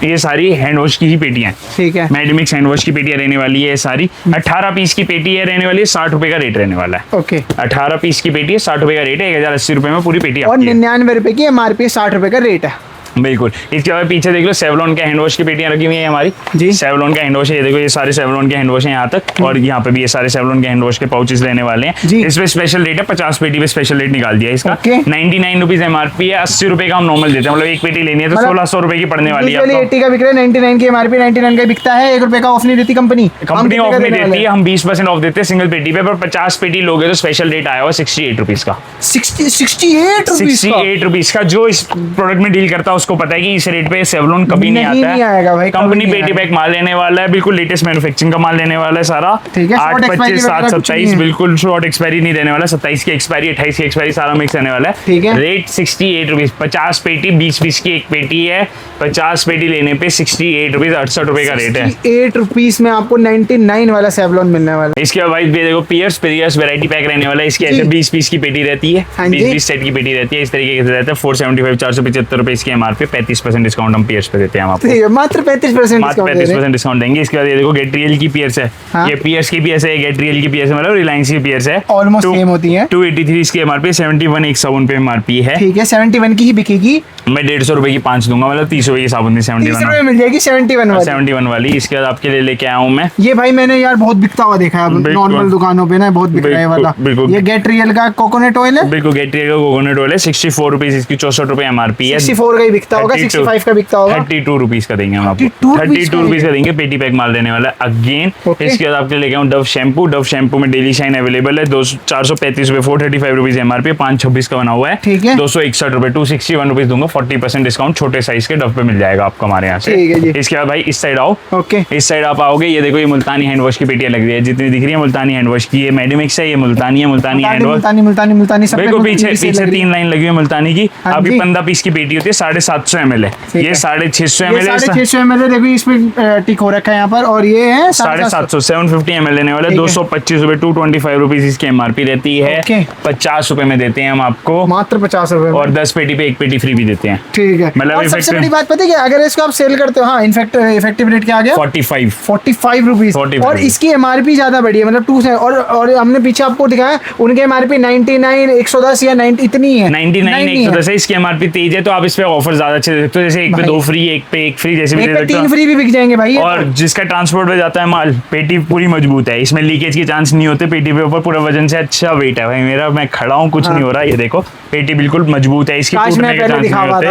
ये सारी हैंड वॉश की ही पेटियां हैं। ठीक है। मेडिमिक्स हैंड वॉश की पेटियां रहने वाली है। ये सारी 18 पीस की पेटी है रहने वाली है। 60 रुपए का रेट रहने वाला है। ओके। 18 पीस की पेटी है, 60 रुपए का रेट है। 1080 रुपए में पूरी पेटी और आती है। 99 रुपए की एमआरपी, 60 रुपए का रेट है। बिल्कुल। इसके बाद पीछे देख लो, सेवलॉन के हैंड वॉश की पेटियां रखी हुई है हमारी जी। सेवलॉन का हैंड वॉश है। ये देखो, ये सारे सेवलॉन के हैंड वॉश है यहाँ तक, और यहाँ पे भी ये सारे सेवलॉन के हैंड वॉश के पाउचेस रहने वाले हैं। जी। इस पे स्पेशल रेट है, 50 पेटी पे स्पेशल रेट निकाल दिया इसका। ओके। 99 रुपीज एमआरपी है। 80 रुपए का हम नॉर्मल देते हैं, मतलब एक पेटी लेनी है तो मतलब 1600 रुपए की पड़ने वाली है Usually आपको। 80 का बिक रहा है, 99 की एमआरपी 99 का बिकता है। 1 रुपए का ऑफ नहीं देती कंपनी। कंपनी ऑफ नहीं देती है, हम 20% ऑफ देते हैं सिंगल पेटी पे। पर 50 पेटी लोगे तो स्पेशल रेट आया हुआ 68 रुपीज का। 68 रुपीस का। 68 रुपीज का। जो इस प्रोडक्ट में डील करता है उसको पता है कि इस रेट पे सेवलॉन कभी नहीं नहीं आता आएगा भाई, है। कभी कंपनी नहीं पेटी आएगा। पैक माल लेने वाला है, बिल्कुल लेटेस्ट मैन्युफैक्चरिंग का माल लेने वाला है सारा। ठीक है, 8, short expiry 25, 7, वगैरह कुछ नहीं 27 है। बिल्कुल शॉर्ट एक्सपायरी नहीं रहने वाला। 27 की एक्सपायरी, 28 की एक्सपायरी, सारा मिक्स रहने वाला है। ठीक है। Rate 68 rupees. 50 पेटी, 20 पीस की एक पेटी है। 50 पेटी लेने पे 68 रुपीज, 68 रुपए का रेट है। 8 रुपीस में आपको 99 वाला सेवलॉन मिलने वाला है। इसके बाद ये देखो, पियर्स वेराइटी पैक रहने वाला है। इसकी ऐसे 20 पीस की पेटी रहती है, हाँ जी। 20 सेट की पेटी रहती है। इस तरीके से रहता है। 475, 475 रुपए इसकी एमआरपी। 35% डिस्काउंट हम पियर्स पे देते हैं हम आपको। ठीक है, मात्र 35% मात्र डिस्काउंट दे रहे हैं। 35% डिस्काउंट देंगे। इसके बाद ये देखो, गेटरियल की पियर्स है। हाँ। ये पियर्स की पियर्स है, गेटरियल की पियर्स है, मतलब रिलायंस की पियर्स है। Almost Two- same होती है। 283 इसकी एमआरपी, 71 एक साबुन पे एमआरपी है। ठीक है, 71 की ही बिकेगी। मैं 150 रुपए की 5 दूंगा, मतलब 30 रुपए की साबुन थी 30 रुपए 71 में मिल जाएगी 71 वाली। 71 वाली। इसके बाद आपके लिए लेके आया हूँ मैं, ये भाई मैंने यार बहुत बिकता हुआ देखा है बिल्कुल। नॉर्मल दुकानों पे ना, बहुत बिक रहा है ये वाला। बिल्कुल। ये गेट रियल का कोकोनट ऑयल है। बिल्कुल गेटरियल का कोकोनट ऑयल है। 64 रुपीज इसकी, 64 रुपए एमआरपी है। 64 का ही बिकता होगा, 32 65 का बिकता होगा। 32 रुपीज का देंगे हम आपको। 32 रुपीज का देंगे। पेटी पैक माल देने वाला है अगेन। Okay. इसके बाद आपके लेके आऊँ डव शैम्पू। डव शैम्पू में डेली शाइन अवेलेबल है। 435 रुपए, 435 रुपीज एमआरपी, 526 का बना हुआ है। ठीक है। 261 रुपए, 261 रुपीज दूंगा। 40% डिस्काउंट छोटे साइज के डव पे मिल जाएगा आपको हमारे यहाँ से। ठीक है जी। इसके बाद भाई इस साइड आओ। ओके। इस साइड आप आओगे, ये देखो, ये मुल्तानी हैंड वॉश की पेटियां लग रही है, जितनी दिख रही है मुल्तानी हैंड वॉश की। ये मेडिमिक्स है, ये मुल्तानी है, मुल्तानी हैंड वॉश। मुल्तानी मुल्तानी मुल्तानी सब पे देखो मुल्तानी पीछे से लग पीछे रही है। 3 लाइन लगी हुई है मुल्तानी की। हाँ अभी जी। 15 पीस की पेटी होती है, 750 ml है, ये 650 ml है, 650 ml है। देखो इसमें टिक हो रखा है यहाँ पर, और ये है 750 750 ml लेने वाले 225 रुपए 225 रुपीज इसकी एमआरपी रहती है। 50 रुपए में देते हैं हम आपको, मात्र 50 रुपए, और 10 पेटी पे 1 पेटी फ्री भी देते हैं। ठीक है। मतलब और सबसे बड़ी बात पता है क्या, अगर इसको आप सेल करते हो, हाँ इफेक्टिव रेट क्या आ गया, 45 रुपीज, और इसकी एमआरपी ज्यादा बढ़ी है, मतलब 2 से, और हमने पीछे आपको दिखाया उनके एमआरपी 99 110 या 90 इतनी है, 99 110 है इसकी एमआरपी। तेज है तो आप इस पे ऑफर ज्यादा अच्छे दे सकते हो, जैसे 1 पे 2 फ्री, 1 पे 1 फ्री, जैसे भी दे सकते हो। 3 फ्री भी बिक जाएंगे भाई। और जिसका ट्रांसपोर्ट में जाता है माल, पेटी पूरी मजबूत है, इसमें लीकेज के चांस नहीं होते। पेटी पे ऊपर पूरा वजन से अच्छा वेट है भाई मेरा, मैं खड़ा हूँ कुछ नहीं हो रहा। ये देखो पेटी बिल्कुल मजबूत है, इसकी टूटने के चांस नहीं होते,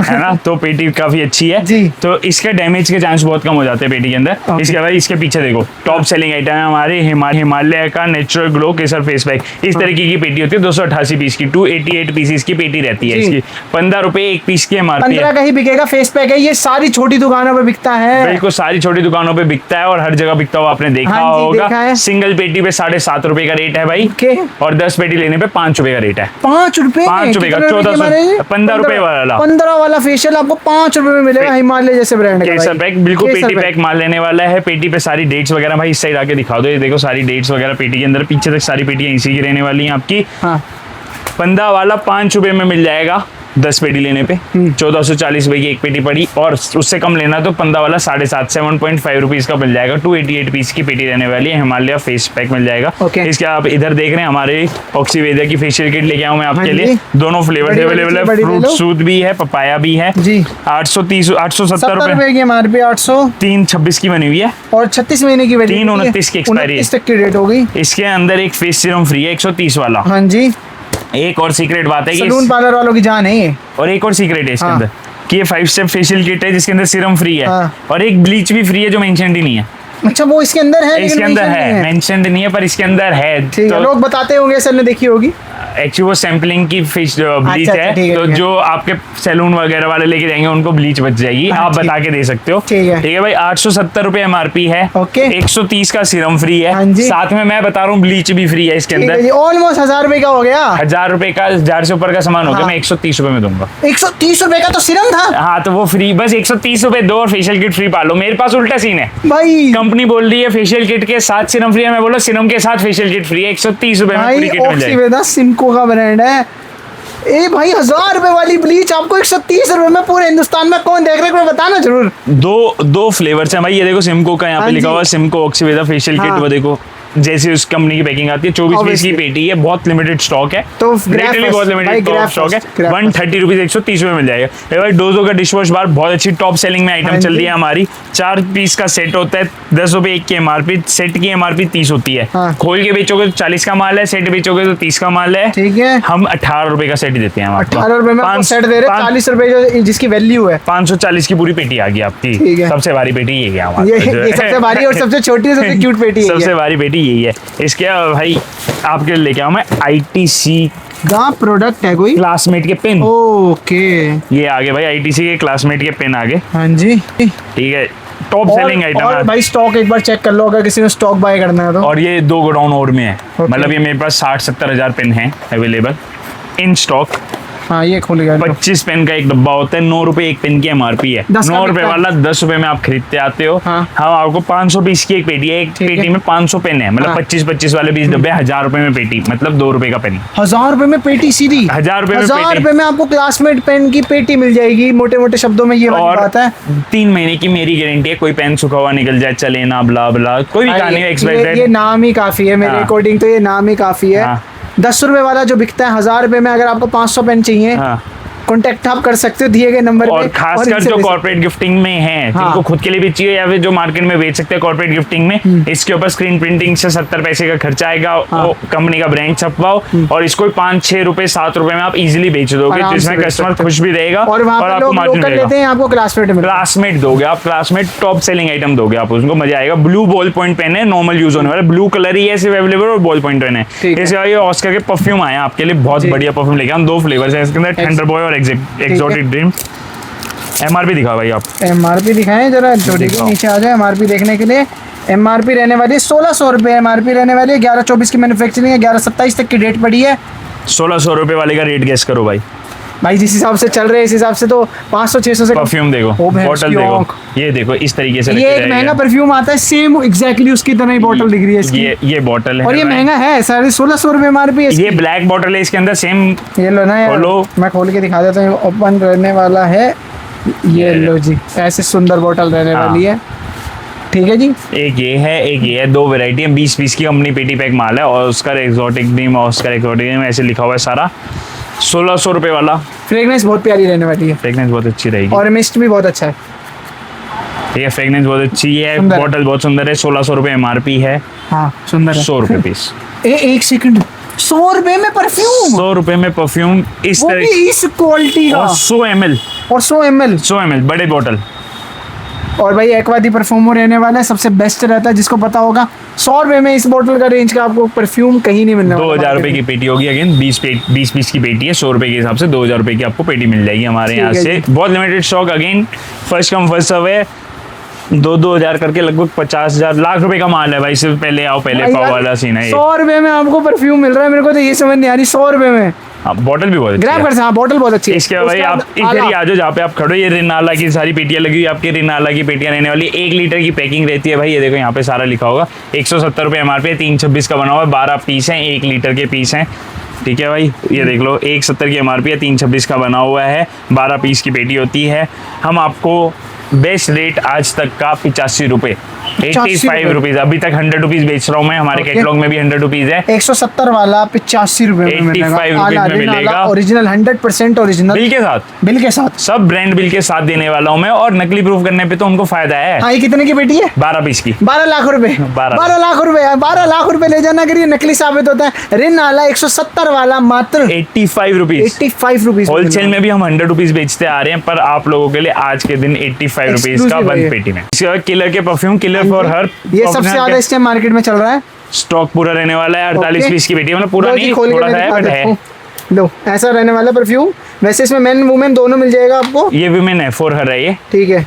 है ना। तो पेटी काफी अच्छी है जी। तो इसका डैमेज के चांस बहुत कम हो जाते हैं पेटी के अंदर। इसके बाद इसके पीछे देखो टॉप सेलिंग आइटम है हमारे हिमालय का नेचुरल ग्लो केसर फेस पैक। इस तरीके की पेटी होती है 288 पीस की, 288 पीसेस की पेटी रहती है इसकी। 15 रुपए 1 पीस की एमआरपी है। 15 का ही बिकेगा, फेस पैक है, ये सारी छोटी दुकानों पे बिकता है। बिल्कुल सारी छोटी दुकानों पे बिकता है और हर जगह बिकता हुआ आपने देखा होगा। सिंगल पेटी पे 7.5 रुपए का रेट है भाई, और 10 पेटी लेने पे 5 रुपए का रेट है। 5 रुपए 5 रुपए का 15 रुपए वाला 15 वाला फेशियल आपको 5 रुपए में मिलेगा, हिमालय जैसे ब्रांड का केसर पैक। बिल्कुल पेटी पैक माल लेने वाला है। पेटी पे सारी डेट्स वगैरह भाई इस साइड आके दिखा दो, ये देखो सारी डेट्स वगैरह पेटी के अंदर, पीछे तक सारी पेटियां इसी की रहने वाली हैं आपकी। 15 वाला 5 रुपए में मिल जाएगा 10 पेटी लेने पे। 1440 रुपए की 1 पेटी पड़ी, और उससे कम लेना तो 15 वाला 7.5 7.5 रुपीज का मिल जाएगा। 288 पीस की पेटी रहने वाली है, हिमालय फेस पैक मिल जाएगा। इसके आप इधर देख रहे हैं हमारे ऑक्सीवेदा की फेशियल किट लेके आऊँ मैं आपके लिए। दोनों फ्लेवर अवेलेबल है, फ्रूट सूद भी है, पपाया भी है जी। 870 रुपए की एमआरपी, 326 की बनी हुई है, और 36 महीने की 329 की एक्सपायरी, 29 तक की डेट होगी। इसके अंदर एक फेस सीरम फ्री है 130 वाला। हाँ जी। एक और सीक्रेट बात है कि सैलून पार्लर वालों की जान है ये। और एक और सीक्रेट है इसके अंदर कि ये 5 स्टेप फेशियल किट है जिसके अंदर सीरम फ्री है, और एक ब्लीच भी फ्री है जो मेंशन्ड ही नहीं है। अच्छा वो इसके अंदर है, इसके अंदर है, मेंशन्ड नहीं है पर इसके अंदर है। तो लोग बताते होंगे, सर ने देखी होगी। एक्चुअली वो सैम्पलिंग की फिश ब्लीच है, तो जो आपके सैलून वगैरह वाले लेके जाएंगे उनको ब्लीच बच जाएगी। आप बता के दे सकते हो। ठीक है भाई। 870 रुपए एमआरपी है, 130 का सीरम फ्री है, साथ में मैं बता रहा हूँ ब्लीच भी फ्री है इसके अंदर। ऑलमोस्ट 1000 रुपए का हो गया। 1000 रुपए का, 1000 से ऊपर का सामान हो गया। मैं 130 रुपए में दूंगा। 130 रुपए का तो सीरम था। हाँ तो वो फ्री, बस 130 रुपए दो और फेशियल किट फ्री पालो। मेरे पास उल्टा सीन है भाई, कंपनी बोल रही है फेशियल किट के साथ सीरम फ्री है, मैं बोला सीरम के साथ फेशियल किट फ्री है। 130 रुपए में पूरी किट मिल जाएगी। सिमको का ब्रांड है। ए भाई 1000 रुपए वाली ब्लीच आपको 130 रुपए में पूरे हिंदुस्तान में कौन देख रहे हैं, बताना जरूर। दो फ्लेवर्स हैं भाई, ये देखो सिमको का यहाँ पे लिखा हुआ है, सिमको ऑक्सीवेदा फेशियल किट। वो देखो जैसे उस कंपनी की पैकिंग आती है, 24 पीस की पेटी है, बहुत लिमिटेड स्टॉक है, तो लिटरली बहुत लिमिटेड स्टॉक है। 130 रुपीज 130 रुपए मिल जाएगा। भाई डोजो का डिश वॉश बार बहुत अच्छी टॉप सेलिंग में आइटम चल रही है हमारी। 4 पीस का सेट होता है, 10 रुपए एक की एमआरपी, सेट की एमआरपी 30 होती है। खोल के बेचोगे तो 40 का माल है, सेट बेचोगे तो 30 का माल है। ठीक है, हम 18 रुपए का सेट देते हैं। 18 रुपए में सेट दे रहे हैं, 40 रुपए जिसकी वैल्यू है। 540 की पूरी पेटी आ गई आपकी। सबसे भारी पेटी यही है हमारी, सबसे भारी और सबसे छोटी सबसे क्यूट पेटी, सबसे भारी पेटी यही है। इसके भाई आपके लेके आऊं मैं ITC का प्रोडक्ट है कोई, क्लासमेट के पेन। ओके ये आगे भाई ITC के क्लासमेट के पेन आगे। हाँ जी ठीक है, टॉप सेलिंग आइटम है भाई। स्टॉक एक बार चेक कर लो अगर किसी ने स्टॉक बाय करना है तो। और ये 2 गोडाउन और में है, मतलब ये मेरे पास 60-70 हजार पेन है अवेलेबल इन स्टॉक। हाँ ये खोल गया। 25 पेन का एक डब्बा होता है, 9 रुपए एक पेन की एमआरपी है। 9 रुपए वाला 10 रुपए में आप खरीदते आते हो। हाँ आपको 500 पीस की एक पेटी है, एक पेटी में 500 पेन है, मतलब 25-25 वाले 20 डब्बे, 1000 रुपए में पेटी, मतलब 2 रुपए का पेन। 1000 रुपए में पेटी सीधी, 1000 रुपए में आपको क्लासमेट पेन की पेटी मिल जाएगी। मोटे मोटे शब्दों में ये बात है। 3 महीने की मेरी गारंटी है, कोई पेन सूखा हुआ निकल जाए चले ना, ब्ला ब्ला कोई भी कहानी है। ये नाम ही काफी है मेरे अकॉर्डिंग, तो ये नाम ही काफी है। 10 रुपए वाला जो बिकता है 1000 रुपए में, अगर आपको 500 पेन चाहिए कॉन्टेक्ट आप कर सकते हो दिए गए नंबर पे। और खासकर जो कॉर्पोरेट गिफ्टिंग में है, जिनको खुद के लिए भी चाहिए या फिर जो मार्केट में बेच सकते हैं कॉर्पोरेट गिफ्टिंग में, इसके ऊपर स्क्रीन प्रिंटिंग से 70 पैसे का खर्चा आएगा। वो कंपनी का ब्रांड छपवाओ और इसको 5-6 रुपए 7 रुपए में आप इजीली बेच दोगे, जिसमें कस्टमर खुश भी रहेगा और आपको मार्जिन मिलेगा। आपको क्लासमेट दोगे आप, क्लासमेट टॉप सेलिंग आइटम दोगे आप, उसको मजा आएगा। ब्लू बॉल पॉइंट पेन है, नॉर्मल यूज होने वाला, ब्लू कलर ही है सिर्फ अवेलेबल, और बॉल पॉइंट पेन है। इसके बाद ये ऑस्कर के परफ्यूम आए आपके लिए, बहुत बढ़िया परफ्यूम लेके हम 2 फ्लेवर्स है इसके अंदर, थंडर बॉय और एक्सोटिक ड्रीम। एमआरपी दिखाओ भाई आप, एमआरपी दिखाएं जरा, नीचे आ जाए एमआरपी देखने के लिए। एमआरपी रहने वाली है 1600 रुपए, एमआरपी रहने वाली है। 11-24 की मैन्युफैक्चरिंग है, 11-27 तक की डेट पड़ी है। 1600 रुपए वाले का रेट गेस करो भाई। भाई जिस हिसाब से चल रहे हैं इस हिसाब से तो 500-600 से परफ्यूम देखो, ओ भैंस बॉटल की देखो, आंख। ये देखो इस तरीके से ये रखे एक रहेगा। महंगा परफ्यूम आता है सेम एग्जैक्टली उसकी तरह ही बॉटल दिख रही है इसकी। ये बॉटल है और ये भाई। महंगा है 1650 रुपए MRP है ये ब्लैक बॉटल है, इसके अंदर सेम ये लो ना यार, खोलो। मैं खोल के दिखा देता हूँ, ओपन रहने वाला है। ये लो जी, ऐसे सुंदर बॉटल रहने हाँ। वाली है। ठीक है जी, एक ये है, दो वैरायटी है, 20 पीस की कंपनी पेटी पैक माल है। और उसका एक्सोटिक ड्रीम और उसका एक्सोटिक ड्रीम ऐसे लिखा हुआ है सारा। 1600 रुपए वाला। फ्रेगनेंस बहुत प्यारी रहने वाली है फ्रेगनेंस बहुत अच्छी रहेगी, और मिस्ट भी बहुत अच्छा है। ये फ्रेगनेंस बहुत अच्छी है, सुंदर है। बॉटल बहुत सुंदर है। 1600 रुपए MRP है, हाँ सुंदर है। 100 रुपए पीस। एक सेकंड, 100 रुपए में परफ्यूम, 100 रुपए में परफ्यूम इस वो तरह भी इस क्वालिटी का, और 100 ml, और 100 ml। 100 ml बड़े बॉटल। और भाई एक्वादी परफ्यूमो रहने वाला है, सबसे बेस्ट रहता है, जिसको पता होगा। 100 रुपए में इस बोतल का रेंज का आपको परफ्यूम कहीं नहीं मिलने वाला। 2000 रुपए की पेटी होगी। अगेन 20 पीस की पेटी है, 100 रुपए के हिसाब से 2000 रुपए की आपको पेटी मिल जाएगी हमारे ठीक यहाँ है से। जी। बहुत limited stock, again first come first serve है। 2-2000 करके लगभग 50,000 लाख रुपए का माल है भाई। सिर्फ पहले आओ पहले पाओ वाला सीन है ये। 100 रुपए में आपको परफ्यूम मिल रहा है, मेरे को तो ये समझ नहीं आ रही। 100 रुपए में हाँ, बॉटल भी बहुत अच्छी ग्रैब है। कर, हाँ बॉटल बहुत अच्छी है। इसके बाद भाई उसके आप बाद इधर ही आला। आ जाओ जहाँ पे आप खड़ो। ये रिनाला की सारी पेटियां लगी हुई, आपकी रिनाला की पेटियां रहने वाली। 1 लीटर की पैकिंग रहती है भाई। ये देखो यहाँ पे सारा लिखा होगा। 170 रुपए MRP है, 326 का बना हुआ है, 12 पीस हैं, 1 लीटर के पीस हैं। ठीक है भाई, ये देख लो 170 की MRP है, 326 का बना हुआ है, 12 पीस की पेटी होती है। हम आपको बेस्ट रेट आज तक का 85 रुपए, 85 रुपीज। अभी तक 100 रुपीज बेच रहा हूँ मैं, हमारे Okay. कैटलॉग में भी 100 रुपीज है। 170 वाला 85 रुपए में 85 रुपीज में मिलेगा। ओरिजिनल 100% ओरिजिनल बिल के साथ, बिल के साथ। सब ब्रांड बिल के साथ देने वाला हूँ मैं। और नकली प्रूफ करने पे तो उनको फायदा है। हाँ, ये कितने की पेटी है? 12 पीस की 12 लाख रुपए। 12 लाख रुपए, 12 लाख रुपए ले जाना, अगर ये नकली साबित होता है। रिन आला 170 वाला मात्र 85 रुपीज। 85 रुपीज। होलसेल में भी हम 100 रुपीज बेचते आ रहे हैं, पर आप लोगों के लिए आज के दिन 85 रुपीज का Exclusive है बंद ये। पेटी में। इसके बाद किलर के परफ्यूम, किलर फॉर हर, ये सबसे ज्यादा इस टाइम मार्केट में चल रहा है। स्टॉक पूरा रहने वाला है। 48 Okay. पीस की पेटी, मतलब पूरा लो जी, नहीं, खोल के थोड़ा मैं सा है दिखा बट देता है। हूँ। लो, ऐसा रहने वाला परफ्यूम। वैसे इसमें मेन वुमेन दोनों मिल जाएगा आपको। ये विमेन है, फॉर हर है ये। ठीक है,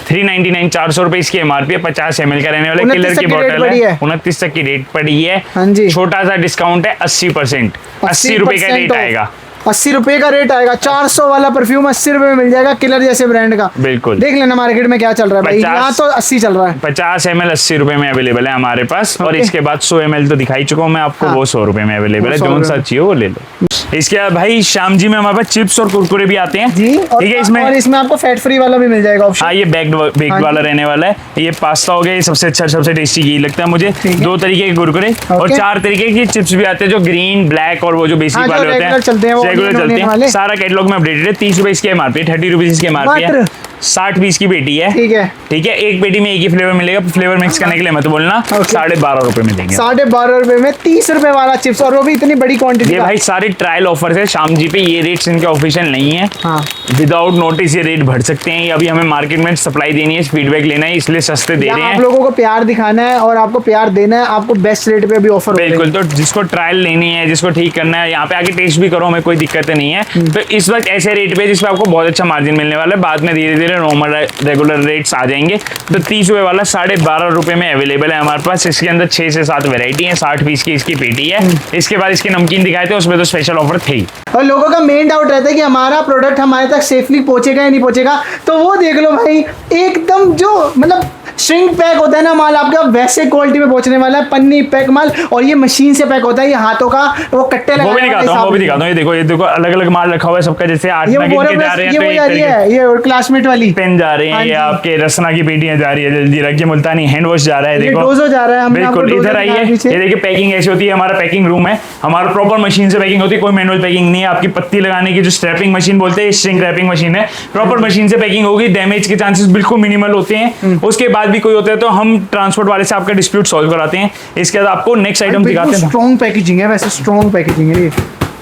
399, 400 रुपए इसकी MRP है। 50 ml का रहने वाला है। 29 किलर तक की की रेट बॉटल पड़ी है, है। 29 तक की रेट पड़ी है। हाँ जी। छोटा सा डिस्काउंट है, 80%, 80 रुपए का रेट आएगा। 80 रुपए का रेट आएगा। 400 वाला परफ्यूम 80 रुपए में मिल जाएगा, किलर जैसे ब्रांड का। बिल्कुल। देख लेना मार्केट में क्या चल रहा है भाई। 50 यहाँ तो 80 चल रहा है। 50 ml 80 रुपए में अवेलेबल है हमारे पास। और Okay. इसके बाद 100 ml तो दिखाई चुका हूँ मैं आपको, हाँ। वो 100 रुपए में अवेलेबल है। वो 100 जो सा रुपए में। चाहिए वो ले लो। इसके बाद भाई श्याम जी में हमारे पास चिप्स और कुरकुरे भी आते हैं। जी, ठीक है, इसमें और इसमें आपको फैट फ्री वाला भी मिल जाएगा ऑप्शन। हाँ, ये बेक्ड हाँ वाला जी। रहने वाला है। ये पास्ता हो गया, ये सबसे अच्छा सबसे टेस्टी यही लगता है मुझे। ठीक है। 2 तरीके के कुरकुरे और Okay. 4 तरीके के चिप्स भी आते हैं, जो ग्रीन, ब्लैक और वो जो बेसिक हाँ, जो वाले होते हैं। regular चलते हैं, वो रेगुलर onion चलते हैं वाले। सारा कैटलॉग में अपडेटेड है। 30 रुपए इसकी MRP, 30 रुपीज इसकी MRP है। मात्र 60 पीस की पेटी है। ठीक है, ठीक है, एक पेटी में एक ही फ्लेवर मिलेगा। फ्लेवर मिक्स करने के लिए मत बोलना। Okay. 12.5 रुपए में देंगे। 12.5 रुपए में 30 रुपए वाला चिप्स, और वो भी इतनी बड़ी क्वांटिटी ये का। भाई सारे ट्रायल ऑफर्स है श्याम जी पे। ये रेट्स इनके ऑफिशियल नहीं है। हाँ, विदाउट नोटिस ये रेट बढ़ सकते हैं। अभी हमें मार्केट में सप्लाई देनी है, फीडबैक लेना है, इसलिए सस्ते दे यहाँ रहे आप हैं। लोगों को प्यार दिखाना है और आपको प्यार देना है। आपको बेस्ट रेट पे अभी ऑफर हो रही है। बिल्कुल, तो जिसको ट्रायल लेनी है, जिसको ठीक करना है, यहाँ पे आके टेस्ट भी करो, हमें कोई दिक्कत नहीं है। तो इस वक्त ऐसे रेट पे जिसपे आपको बहुत अच्छा मार्जिन मिलने वाला है। बाद में धीरे धीरे नॉर्मल रेगुलर रेट्स आ जाएंगे। तो 30 रुपए वाला 12.5 रुपए में अवेलेबल है हमारे पास। इसके अंदर 6 से 7 वेरायटी है। 60 पीस की इसकी पेटी है। इसके बाद इसके नमकीन दिखाए थे, उसमें तो स्पेशल ऑफर थे ही। और लोगों का मेन डाउट रहता है कि हमारा प्रोडक्ट हमारे तक सेफली पहुंचेगा या नहीं पहुंचेगा। तो वो देख लो भाई, एकदम जो मतलब श्रिंक पैक होता है ना माल आपका, वैसे क्वालिटी में पहुंचने वाला है। पन्नी पैक माल, और ये मशीन से पैक होता है। ये हाथों का वो कट्टे वो भी लगाने दिखाता हूँ, वो भी दिखाता हूँ। ये देखो अलग अलग माल रखा हुआ है सबका। जैसे 8 ये नग वो के जा रहे हैं ये तो वो एक जा रही तरीके है, ये और क्लासमेट वाली पेन जा रहे हाँ हैं। ये जी। आपके रसना की पेटियां जा रही है, जलजीरा की मुल्तानी हैंड वॉश जा रहा है। ये देखो डोजो जा रहा है। हमने आपको बिल्कुल, डोजो इधर आई दिखाया है। पीछे। ये देखिए पैकिंग ऐसी होती है। हमारा पैकिंग रूम है, हमारा प्रॉपर मशीन से पैकिंग होती है। कोई मैनुअल पैकिंग नहीं है। आपकी पत्ती लगाने की जो स्ट्रैपिंग मशीन बोलते हैं, श्रिंक रैपिंग मशीन है। प्रॉपर मशीन से पैकिंग होगी। डैमेज के चांसेस बिल्कुल मिनिमल होते हैं। उसके बाद भी कोई होता है तो हम ट्रांसपोर्ट वाले से आपका डिस्प्यूट सॉल्व कराते हैं। इसके बाद आपको नेक्स्ट आइटम दिखाते हैं। स्ट्रॉन्ग पैकेजिंग है, वैसे स्ट्रॉन्ग पैकेजिंग है। ये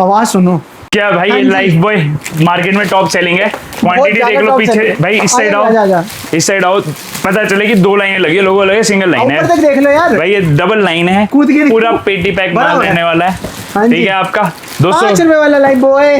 आवाज सुनो क्या भाई, हाँ ये जी। लाइफ बॉय मार्केट में टॉप सेलिंग है। क्वांटिटी ज्यादा देख लो top पीछे selling है। भाई। इस साइड आजा, आजा, आओ, इस साइड आओ, पता चले कि 2 लाइनें लगी है, लोगों लगे सिंगल लाइन ऊपर है। तक देख लो यार। भाई ये डबल लाइन है। कूद के पूरा देखो। पेटी पैक बड़ा माल है। रहने वाला है। हाँ जी। ठीक है, आपका 5 200 रुपए वाला लाइफ बॉय,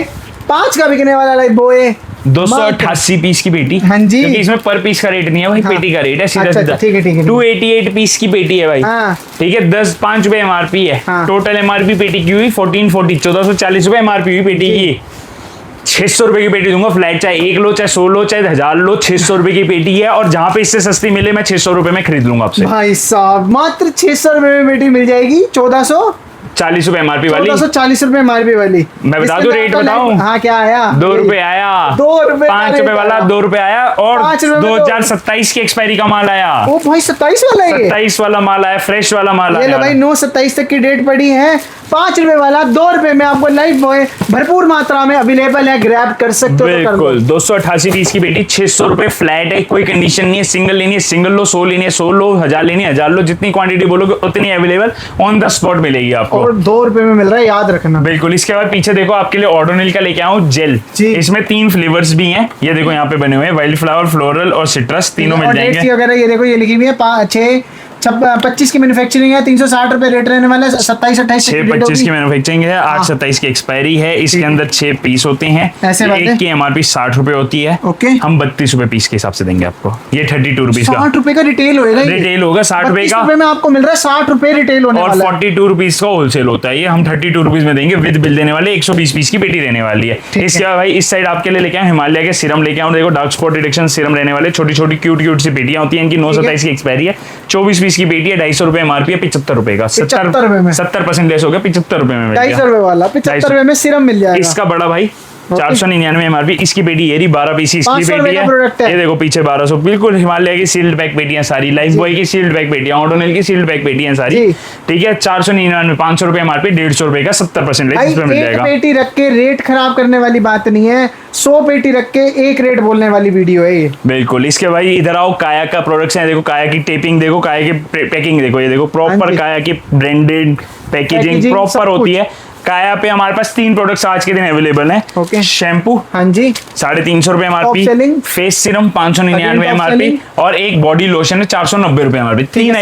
5 का बिकने वाला लाइफ बॉय। 288 पीस की पेटी। हाँ जी। क्योंकि इसमें पर पीस का रेट नहीं है भाई, हाँ। पेटी का रेट है सीधा अच्छा, सीधा। ठीक है, ठीक है। 288 पीस की पेटी है भाई। हाँ। ठीक है, 5 रुपए MRP है। हाँ। टोटल MRP पेटी की हुई 1440, 1440 रुपए MRP हुई पेटी की। 600 रुपए की पेटी दूंगा फ्लैट, चाहे 1 लो, चाहे 100 लो, चाहे 1000 लो, 600 रुपए की पेटी है। और जहां पे इससे सस्ती मिले मैं 600 रुपए में खरीद लूंगा आपसे। भाई साहब मात्र 600 रुपए में पेटी मिल जाएगी, 1440 रुपए एमआरपी वाली, 1440 रुपए एमआरपी वाली। मैं बता दूं रेट बताऊं? हाँ क्या आया? 2 रुपए आया, 2 रुपए 5 रुपए वाला 2 रुपए आया, और 2027 की एक्सपायरी का माल आया। ओ भाई 27 वाला है, 27 वाला माल आया, फ्रेश वाला माल ये आया। लो भाई 9/27 तक की डेट पड़ी है। 5 रुपए वाला 2 रुपए में आपको लाइफ बॉय भरपूर मात्रा में अवेलेबल है, ग्रैब कर सकते हो। बिल्कुल 288 पीस की पेटी 600 रुपए फ्लैट है, कोई कंडीशन नहीं है। सिंगल लेनी है सिंगल लो, 100 लेनी है 100 लो, 1000 लेनी है 1000 लो, जितनी क्वांटिटी बोलोगे उतनी अवेलेबल ऑन द स्पॉट मिलेगी आपको, और 2 रुपए में मिल रहा है, याद रखना। बिल्कुल। इसके बाद पीछे देखो आपके लिए ऑर्डोनिल का लेके आऊं जेल, इसमें 3 फ्लेवर्स भी हैं, ये देखो यहाँ पे बने हुए हैं, वाइल्ड फ्लावर, फ्लोरल और सिट्रस, तीनों मिल जाएंगे वगैरह। ये देखो ये लिखी हुई है 25 की मैन्युफैक्चरिंग है, 360 रुपए रेट रहने वाला है। 27-28 6-25 की मैन्युफैक्चरिंग है, 8-27 की एक्सपायरी है। इसके अंदर 6 पीस होते हैं, एक की एमआरपी 60 रुपए होती है। ओके, हम 32 रुपए पीस के हिसाब से देंगे आपको। ये 32 रुपीज का 60 रुपए का रिटेल होगा, रिटेल होगा 60 रुपए का में आपको मिल रहा है 60 रुपए रिटेल होने और 42 रुपीज का होलसेल होता है। ये हम 32 रुपीज में देंगे विद बिल देने वाले। 120 पीस की पेटी रहने वाली है। इसके बाद भाई इस साइड आपके लिए लेके आए हिमालय के सीरम लेके आऊं, देखो डार्क स्पॉट रिडक्शन सीरम रहने वाले, छोटी छोटी क्यूट सी पेटियां होती है इनकी। 9/27 की एक्सपायरी है, 24 पीस की पेटी है, 250 रुपए एमआरपी है, 75 रुपए का, 70% लेस हो गया, 75 रुपए में 250 रुपए वाला 75 रुपए में सीरम मिल जाएगा। इसका बड़ा भाई 499 एमआरपी। इसकी पेटी ये रही 12 पीस इसकी पेटी है, ये देखो पीछे 1200। बिल्कुल हिमालय की सील्ड पैक पेटियां सारी, लाइफ बॉय की सील्ड पैक पेटियां, ऑर्डोनिल की सील्ड पैक पेटियां सारी, ठीक है। 499, 500 रुपए एमआरपी, 150 रुपए का 70% लेस इसमें मिल जाएगा। पेटी रख के रेट खराब करने वाली बात नहीं है, 100 पेटी रख के एक रेट बोलने वाली वीडियो है ये। बिल्कुल। इसके भाई इधर आओ, काया का प्रोडक्ट्स हैं, देखो काया की टेपिंग देखो, काया की पैकिंग देखो, ये देखो प्रॉपर काया की ब्रांडेड पैकेजिंग प्रॉपर होती है। काया पे हमारे पास 3 प्रोडक्ट्स आज के दिन अवेलेबल हैं। ओके, शैम्पू, हाँ जी, 350 रुपए एमआरपी, फेस सीरम 599 एमआरपी, और एक बॉडी लोशन है 490 रुपए एमआरपी। 3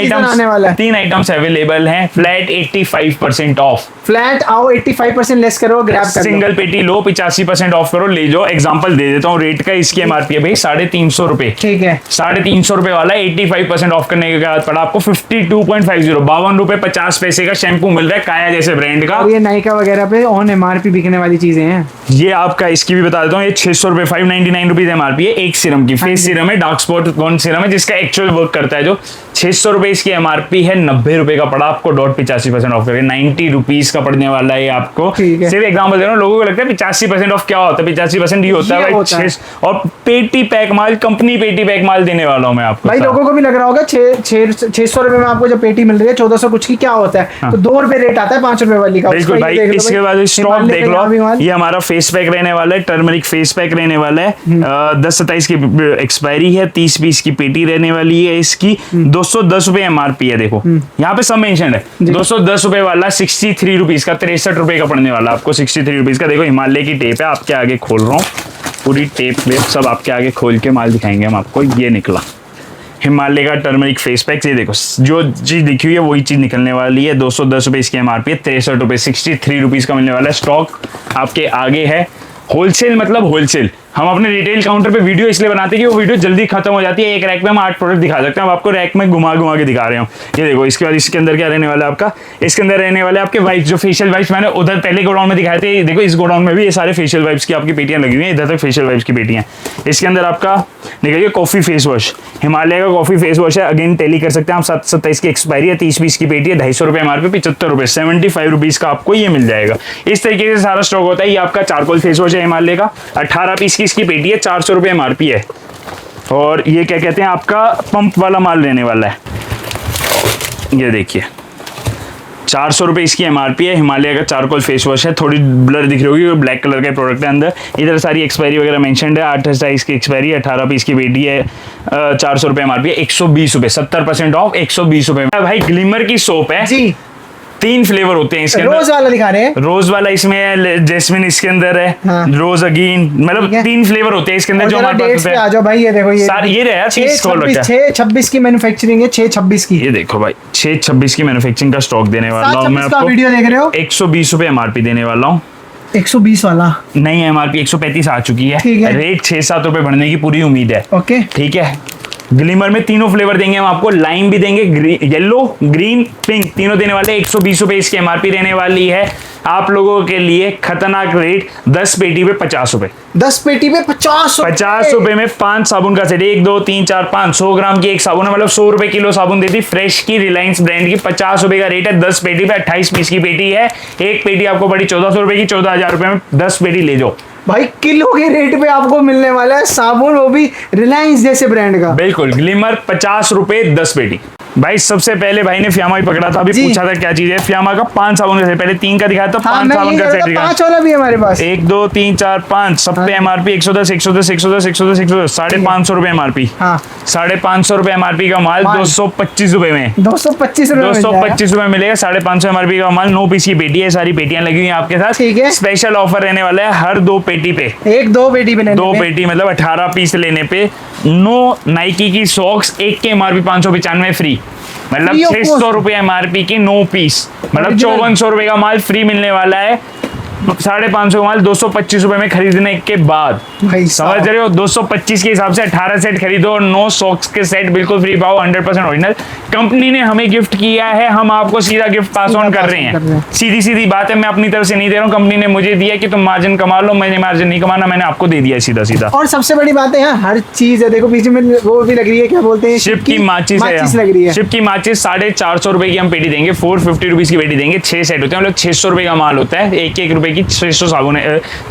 आइटम्स अवेलेबल हैं, फ्लैट 85% ऑफ। फ्लैट आओ 85% लेस करो, ग्रैब कर लो। सिंगल पेटी लो 85% ऑफ करो, ले जाओ। एग्जांपल दे देता हूँ रेट का, इसकी एमआरपी है भाई 350 रुपए, ठीक है। 350 रुपए वाला 85% ऑफ करने के बाद पड़ा आपको 52.50, 52 रुपए 50 पैसे का शैम्पू मिल रहा है काया जैसे ब्रांड का। ये नायका वगैरह पे ऑन एमआरपी बिकने वाली चीजें हैं। ये आपका इसकी भी बता देता हूँ, ये 600 रुपए 599 रुपीज एमआरपी है एक सीरम की। फेस सीरम है, डार्क स्पॉट कौन सीरम है जिसका एक्चुअल वर्क करता है जो। 600 रुपए इसकी एमआरपी है, 90 रुपए का पड़ा आपको 85% ऑफ करके 90 रुपीज का पड़ने वाला है आपको। सिर्फ एग्जांपल दे रहा हूँ, लोगों को लगता है 85% ऑफ क्या होता है, 85% ये होता है भाई। और पेटी पैक माल, कंपनी पेटी पैक माल देने वाला हूँ मैं आपको। भाई लोगों को भी लग रहा होगा 600 रुपए में आपको जब पेटी मिल रही है 1400 कुछ की, क्या होता है तो 2 रुपए रेट आता है 5 रुपए वाली का। बिल्कुल भाई। इसके बाद स्टॉक देख लो, ये हमारा फेस पैक रहने वाला है, टर्मरिक फेस पैक रहने वाला है, 10/27 की एक्सपायरी है, 30 पीस की पेटी रहने वाली है इसकी, 210 रुपए एमआरपी है। देखो यहाँ पे सब मेंशन है, 210 रुपए वाला 63 रुपीज का, 63 रुपए का पड़ने वाला आपको 63 रुपीज का। देखो हिमालय की टेप है, आपके आगे खोल रहा हूँ, पूरी टेप वेप सब आपके आगे खोल के माल दिखाएंगे हम आपको। ये निकला हिमालय का टर्मरिक फेस पैक, ये देखो जो चीज दिखी हुई है वही चीज निकलने वाली है। 210 रुपए इसकी एमआरपी है, 63 रुपए, 63 रुपीज का मिलने वाला है। स्टॉक आपके आगे है, होलसेल मतलब होलसेल। हम अपने रिटेल काउंटर पे वीडियो इसलिए बनाते हैं कि वो वीडियो जल्दी खत्म हो जाती है। एक रैक में हम 8 प्रोडक्ट दिखा सकते हैं, अब आपको रैक में घुमा के दिखा रहे हो। ये देखो, इसके बाद इसके अंदर क्या रहने वाला है आपका, इसके अंदर रहने वाले आपके वाइप्स, जो फेशियल वाइप्स मैंने उधर पहले गोडाउन में दिखाए थे। देखो इस गोडाउन में भी ये सारे फेशियल वाइप्स की आपकी पेटियां लगी हुई हैं, इधर तक फेशियल वाइप्स की पेटियां। इसके अंदर आपका निकलिए कॉफी फेस वॉश, हिमालय का कॉफी फेस वॉश है, अगेन टेली कर सकते हैं आप। 7/27 की एक्सपायरी है, 30 पीस की पेटी है, 250 रुपए एमआरपी, 75 रुपए, 75 रुपीज का आपको ये मिल जाएगा। इस तरीके से सारा स्टॉक होता है। ये आपका चारकोल फेस वॉश है हिमालय का, 18 पीस की इसकी पेटी है, 400 रुपए एमआरपी है। और ये क्या कहते हैं, आपका पंप वाला माल रहने वाला है। ये देखिए 400 रुपए इसकी एमआरपी है, हिमालय का चारकोल फेस वॉश है। थोड़ी ब्लर दिख रही होगी, ब्लैक कलर का प्रोडक्ट है अंदर। इधर सारी एक्सपायरी वगैरह मेंशन्ड है, 28 की एक्सपायरी, 18 पीस की पेटी है, 400 रुपए एमआरपी है, 120 रुपए, 70% ऑफ, 120 रुपए। भाई ग्लिमर की सोप है जी, 3 फ्लेवर होते हैं इसके अंदर। रोज वाला दिखा रहे हैं, रोज वाला इसमें है, जैस्मिन इसके अंदर है, हाँ। रोज अगेन, मतलब 3 फ्लेवर होते हैं इसके अंदर जो हमारे पास है। आ जाओ भाई, ये देखो ये रहा है 6/26 की मैन्युफैक्चरिंग है, 6/26 की। ये देखो भाई 6/26 की मैन्युफैक्चरिंग का स्टॉक देने वाला हूं मैं आपको। वीडियो देख रहे हो, 120 रुपए एमआरपी देने वाला हूँ। 120 वाला नहीं, एमआरपी 135 आ चुकी है, रेट 6-7 रुपए बढ़ने की पूरी उम्मीद है। ओके, ठीक है। ग्लिमर में 3 फ्लेवर देंगे हम आपको, लाइम भी देंगे, येलो, ग्रीन, पिंक, तीनों देने वाले। 120 रुपए इसकी एमआरपी रहने वाली है। आप लोगों के लिए खतरनाक रेट, 10 पेटी पे 50 रुपए। 10 पेटी पे 50 रुपए में 5 साबुन का सेट, 1 2 3 4 5, 100 ग्राम की एक साबुन है, मतलब 100 रुपए किलो साबुन देती फ्रेश की, रिलायंस ब्रांड की। 50 रुपए का रेट है, 10 पेटी पे 28 पीस की पेटी है। एक पेटी आपको पड़ी 1400 रुपए की, 14,000 रुपए में 10 पेटी ले जाओ भाई। किलो के रेट पे आपको मिलने वाला है साबुन, वो भी रिलायंस जैसे ब्रांड का। बिल्कुल, ग्लिमर 50 रुपए 10 पेटी। भाई सबसे पहले भाई ने फियामा ही पकड़ा था, अभी पूछा था क्या चीज है। फियामा का 5 साबुन का सेट, पहले 3 का दिखाया था, 5 साबुन का सेट दिखाया। 5 वाला भी है हमारे पास, 1 2 3 4 5, सब पे एमआरपी 110 110 110 110 110, 550 रुपए एमआरपी। हाँ 550 रुपए एमआरपी का माल 225 रुपए में, 225 रुपए मिलेगा। 550 एमआरपी का माल। 9 पीस की पेटी है, सारी पेटियां लगी हुई हैं आपके साथ। ठीक है, स्पेशल ऑफर रहने वाला है हर 2 पेटी पे, 2 पेटी पे, 2 पेटी मतलब 18 पीस लेने पे 9 नाइकी की सॉक्स, एक के एमआरपी 595 फ्री, मतलब 600 रुपए एमआरपी की 9 पीस, मतलब 5400 रुपए का माल फ्री मिलने वाला है। 550 का माल 225 रुपए में खरीदने के बाद, समझ रहे हो? 225 के हिसाब से 18 सेट खरीदो और 9 सॉक्स के सेट बिल्कुल फ्री पाओ, 100% ओरिजिनल। कंपनी ने हमें गिफ्ट किया है, हम आपको सीधा गिफ्ट पास ऑन कर रहे हैं। सीधी सीधी बात है, मैं अपनी तरफ से नहीं दे रहा हूँ, कंपनी ने मुझे दिया कि तुम मार्जिन कमा लो, मैंने मार्जिन नहीं कमाना, मैंने आपको दे दिया सीधा सीधा। और सबसे बड़ी बात है, हर चीज है, देखो पीछे में वो भी लग रही है, क्या बोलते हैं, शिप की माचिस लग रही है। शिप की माचिस 450 रुपए की हम पेटी देंगे, 450 रुपीज की पेटी देंगे। 6 सेट होते हैं, मतलब 600 रुपए का माल होता है, 1 रुपए की 600 साबुन,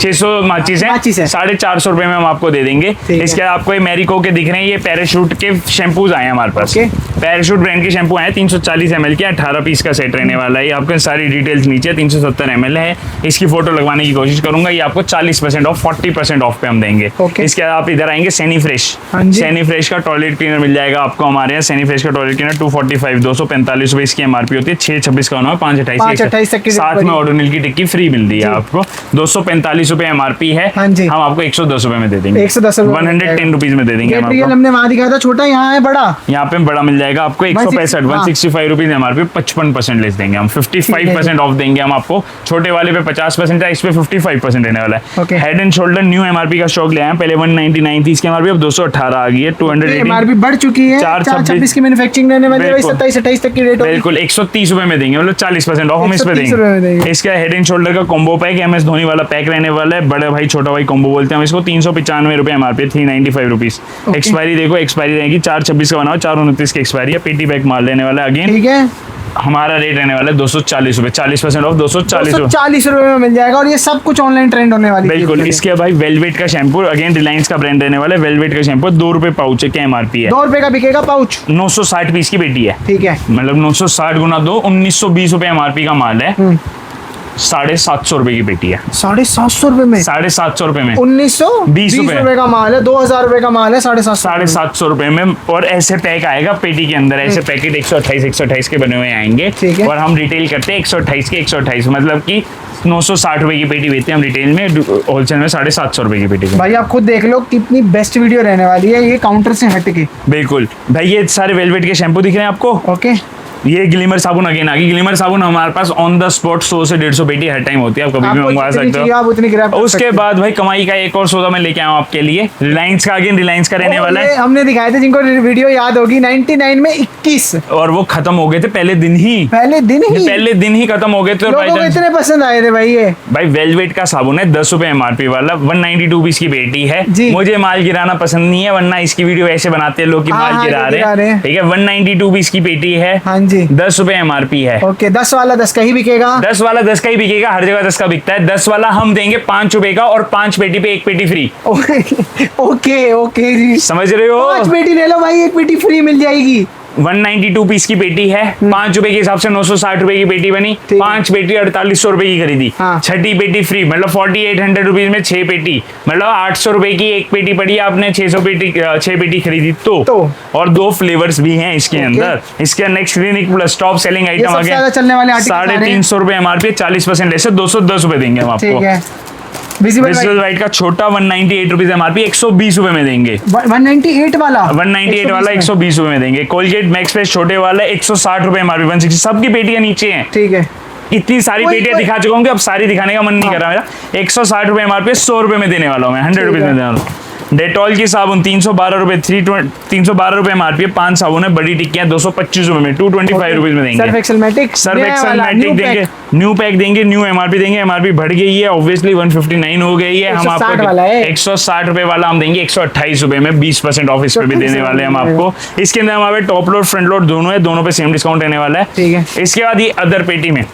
600 माचिस है, 450 रुपए में हम आपको दे देंगे। इसके बाद आपको ये मैरिको के दिख रहे हैं, ये पैराशूट के शैम्पूज आए हैं हमारे पास। पैराशूट ब्रांड के शैम्पू आए, 340 ml के, 18 पीस का सेट रहने वाला है। ये आपको सारी डिटेल्स नीचे, 370 ml है। इसकी फोटो लगवाने की कोशिश करूंगा, ये आपको 40% ऑफ, 40% ऑफ पे हम देंगे। इसके बाद आप इधर आएंगे सैनी फ्रेश, सैनी फ्रेश का टॉयलेट क्लीनर मिल जाएगा आपको हमारे यहाँ। सैनी फ्रेश का टॉयलेट क्लीनर 245, 245 रुपए इसकी एमआरपी होती है। 626 का होना है, 528 तक, साथ में ओडोनिल की टिक्की फ्री मिल रही है आपको। 245 रुपए एमआरपी है, हम आपको 110 रुपए में दे देंगे, 110 रुपीज में दे देंगे। हमने वहां दिखाया था छोटा, यहाँ है बड़ा, यहाँ पे बड़ा मिल जाएगा आपको 165, 165 रुपीज एमआरपी, 55% लेस देंगे हम, 55% ऑफ देंगे हम आपको। छोटे वाले पे 50% है, इस पे 55% रहने वाला है। Head and shoulder new MRP का स्टॉक ले आए, पहले 199 थी इसकी एमआरपी, अब 218 आ गई है। 280 एमआरपी बढ़ चुकी है, 426 की मैन्युफैक्चरिंग रहने वाली है, 27-28 तक की रेट होगी। बिल्कुल 130 रुपए में देंगे, मतलब 40% ऑफ हम इस पे देंगे। इसका हेड एंड शोल्डर का कॉम्बो पैक, एमएस धोनी वाला पैक रहने वाला है, बड़े भाई छोटा भाई कॉम्बो बोलते हैं हम इसको। 395 रुपए एमआरपी, 395 रुपीज। एक्सपायरी देखो, एक्सपायरी रहेगी 426 का बना, 429 की एक्सपायरी है। पेटी पैक माल लेने वाला है। अगेन ठीक है, हमारा रेट रहने वाला है 240 रुपए, 40% ऑफ, 240 रुपए में मिल जाएगा। और ये सब कुछ ऑनलाइन ट्रेंड होने वाली है। बिल्कुल। इसके भाई वेलवेट का शैम्पू, अगेन रिलायंस का ब्रांड रहने वाला है। वेलवेट का शैम्पू 2 रुपए पाउच है, क्या एमआरपी है? 2 रुपए का बिकेगा पाउच, 960 पीस की पेटी है। ठीक है, मतलब 960 गुना 2, 1920 रुपए एमआरपी का माल है। 750 रुपए की पेटी है, 750 रुपए में, 750 रुपए में, 1920 रुपए का माल है, 2000 रुपए का माल है, 750 रुपए में। और ऐसे पैक आएगा पेटी के अंदर, ऐसे पैकेट 128 के बने हुए आएंगे। और हम रिटेल करते हैं 128 के, 128 मतलब की 960 रुपए की पेटी बेचते हैं हम रिटेल में, होलसेल में 750 रुपए की पेटी। भाई आप खुद देख लो कितनी बेस्ट वीडियो रहने वाली है, ये काउंटर से हट के। बिल्कुल भाई, ये सारे वेलवेट के शैम्पू दिख रहे हैं आपको। ओके, ये ग्लिमर साबुन अगेन आ गई। ग्लिमर साबुन हमारे पास ऑन द स्पॉट 100 से 150 पेटी हर टाइम होती है, आप कभी भी मंगवा सकते हो, आप उतनी ग्रैब कर उसके सकते बाद भाई कमाई का एक और सौदा मैं लेके आया हूं आपके लिए, रिलायंस का। अगेन रिलायंस का रहने वाला है, हमने दिखाए थे, जिनको वीडियो याद होगी, 99 में 21, और वो खत्म हो गए थे पहले दिन ही खत्म हो गए थे। लोगों को इतने पसंद आए थे भाई। ये भाई वेलवेट का साबुन है, 10 रुपए एमआरपी वाला, 192 पीस की पेटी है। मुझे माल गिराना पसंद नहीं है, वरना इसकी वीडियो ऐसे बनाते हैं लोग कि माल गिरा रहे हैं। ठीक है, 192 पीस की पेटी है, 10 रुपए एमआरपी है। ओके, 10 वाला 10 का ही बिकेगा, 10 वाला 10 का ही बिकेगा, हर जगह 10 का बिकता है। 10 वाला हम देंगे 5 रुपए का, और 5 पेटी पे 1 पेटी फ्री। ओके जी, समझ रहे हो? 5 पेटी ले लो भाई, 1 पेटी फ्री मिल जाएगी। 192 पीस की पेटी है, 5 रुपए के हिसाब से 960 रुपए की पेटी बनी। 5 पेटी 4800 रुपए की खरीदी, छठी पेटी फ्री, मतलब 4800 रुपीज में 6 पेटी, मतलब 800 रुपए की 1 पेटी पड़ी, आपने 6 पेटी खरीदी तो। और 2 फ्लेवर्स भी हैं इसके अंदर। इसके next Clinic Plus top selling item आ गया, 350 रुपए एमआरपी, 40% लेस, 210 रुपए देंगे हम आपको। विजिबल वाइट का छोटा 198 रुपीज एमआरपी, 120 रुपए में देंगे। 198 वाला 120 रुपए में देंगे। कोलगेट मैक्स फ्रेश छोटे वाला 160 रुपए एमआरपी, 160। सबकी पेटियां नीचे हैं। ठीक है, इतनी सारी पेटियां दिखा चुका हूँ कि अब सारी दिखाने का मन नहीं कर रहा मेरा। 160 रुपए एमआरपी, 100 रुपए में देने वाला हूँ मैं, 100 रुपीज में देने वाला हूँ। डेटॉल की साबुन 312 रुपए, 312 रुपए एमआरपी है। 5 साबुन है, बड़ी टिक्कियां 225 रुपए में, 225 रुपीज में देंगे। सर्फ एक्सेल मैटिक देंगे, न्यू पैक देंगे, न्यू एमआरपी देंगे। एमआरपी बढ़ गई है ऑब्वियसली, 159 हो गई है। हम आपको 160 रुपए वाला हम देंगे 128 रुपए में, 20% ऑफ इस पे भी देने वाले हैं हम आपको। इसके अंदर हमारे टॉप लोड फ्रंट लोड दोनों है, दोनों पे सेम डिस्काउंट रहने वाला है। ठीक है। इसके बाद ये अदर पेटी में,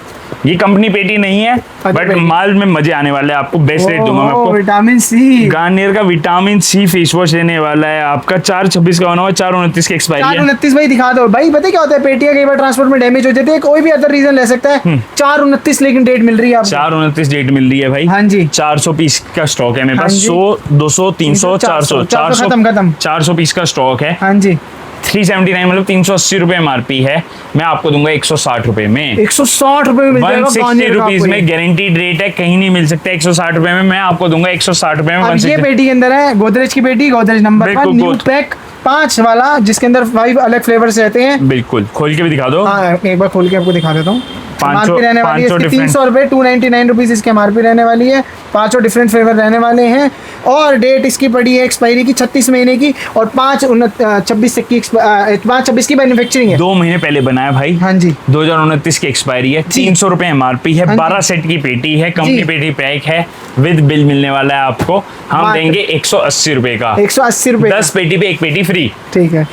ये कंपनी पेटी नहीं है बट माल में मजे आने वाले हैं आपको। बेस्ट रेट दूंगा मैं आपको। विटामिन सी, गार्नियर का विटामिन सी फेस वॉश देने वाला है आपका। 4/26 का बना हुआ, 4/29 की एक्सपायरी है। 4/29 भाई दिखा दो भाई। पता क्या होता है, पेटियां कई बार ट्रांसपोर्ट में डैमेज हो जाती है, कोई भी अदर रीजन ले सकता है। 4/29 लेकिन डेट मिल रही है आपको। 4/29 डेट मिल रही है भाई। हाँ जी। 400 पीस का स्टॉक है मेरे पास। 100, 200, 300, 400 खत्म 400 पीस का स्टॉक है। हाँ जी। 379 मतलब 380 रुपए एमआरपी है। मैं आपको दूंगा 160 रुपए में। 160 रुपए में मिल जाएगा। 160 रुपीज में गारंटीड रेट है, कहीं नहीं मिल सकता। 160 रुपए में मैं आपको दूंगा 160 रुपए में। अब ये पेटी के अंदर है गोदरेज की पेटी, गोदरेज नंबर 1 न्यू पैक 5 वाला, जिसके अंदर 5 अलग फ्लेवर्स रहते हैं। बिल्कुल, खोल के भी दिखा दो। हाँ, एक बार खोल के आपको दिखा देता हूँ। पांचों रहने वाली है 300 रुपए, 299 रुपीज इसके एमआरपी रहने वाली है। 5 डिफरेंट फ्लेवर रहने वाले हैं और डेट इसकी पड़ी है एक्सपायरी की 36 महीने की और 5/26 की 5/26 की मैन्युफैक्चरिंग है। 2 महीने पहले बनाया भाई। हाँ जी। 2029 की एक्सपायरी है। 300 रुपए एमआरपी है। 12 सेट की पेटी है, कंपनी पेटी पैक है, विद बिल मिलने वाला है आपको। हम देंगे 180 रुपए का। 180 रुपए 10 पेटी पे 1 पेटी फ्री। ठीक है।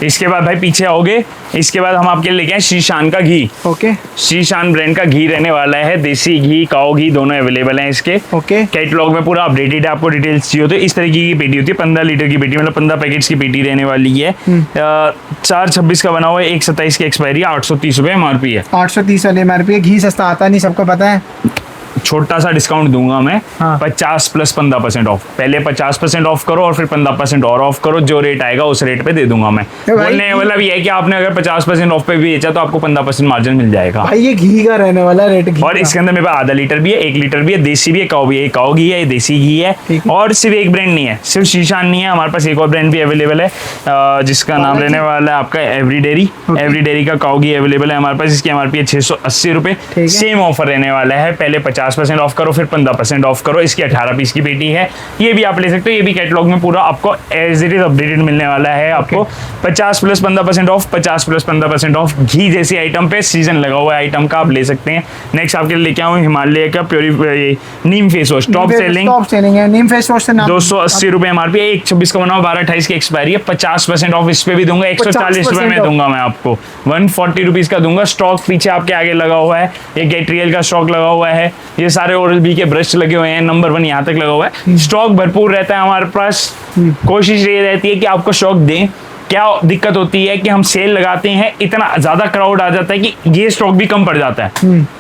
इसके बाद भाई पीछे आओगे, इसके बाद हम आपके लिए लेके आए शीशान का घी। ओके। शीशान ब्रांड का घी रहने वाला है। देसी घी, काऊ घी दोनों अवेलेबल हैं इसके। ओके। कैटलॉग में पूरा अपडेटेड है, आपको डिटेल्स चाहिए तो इस तरीके की पेटी होती है। 15 लीटर की पेटी, मतलब 15 पैकेट्स की पेटी रहने वाली है। 4/26 का बना हुआ है, 1/27 की एक्सपायरी है। 830 रुपए एमआरपी है। 830 वाली एमआरपी है। घी सस्ता आता नहीं, सबको पता है। छोटा सा डिस्काउंट दूंगा मैं। हाँ। 50 प्लस 15% ऑफ। पहले 50% ऑफ करो और फिर 15% और ऑफ करो। जो रेट आएगा उस रेट पे दे दूंगा मैं। बोलने वाला भी है कि आपने अगर 50% ऑफ पे भी बेचा तो आपको 15% मार्जिन मिल जाएगा भाई। ये घी का रहने वाला रेट घी और इसके अंदर मेरे पास आधा लीटर भी है, 1 लीटर भी है, देसी भी है, काऊ भी है। काऊ घी है, ये देसी घी है। और सिर्फ एक ब्रांड नहीं है, सिर्फ शीशान नहीं है, हमारे पास एक और ब्रांड भी अवेलेबल है जिसका नाम रहने वाला है आपका एवरी डेयरी। एवरी डेयरी का काऊ घी अवेलेबल है हमारे पास। इसकी एमआरपी है 680 रुपए। सेम ऑफर रहने वाला है। पहले 50% ऑफ करो, फिर 15% ऑफ करो। इसकी 18 पीस की पेटी है, ये भी आप ले सकते हो। ये भी कैटलॉग में पूरा आपको एज इट इज अपडेटेड मिलने वाला है आपको। 50 प्लस 15% ऑफ, 50 प्लस 15% ऑफ। घी जैसी आइटम पे सीजन लगा हुआ है आइटम का, आप ले सकते हैं। नेक्स्ट आपके लिए लेके आऊँ हिमालय का नीम फेस वॉश। टॉप सेलिंग है नीम फेस वॉश। 280 रुपए एमआरपी है। 1/26 का बना हुआ, 12/28 की एक्सपायरी है। 50% ऑफ इस पे भी दूंगा। 140 रुपए में दूंगा मैं आपको। 140 रुपीज का दूंगा। स्टॉक पीछे आपके आगे लगा हुआ है, ये गेट्रियल का स्टॉक लगा हुआ है। ये सारे ओरल बी के ब्रश लगे हुए हैं, नंबर 1 यहाँ तक लगा हुआ है। स्टॉक भरपूर रहता है हमारे पास। कोशिश ये रहती है कि आपको स्टॉक दें। क्या दिक्कत होती है कि हम सेल लगाते हैं, इतना ज्यादा क्राउड आ जाता है कि ये स्टॉक भी कम पड़ जाता है,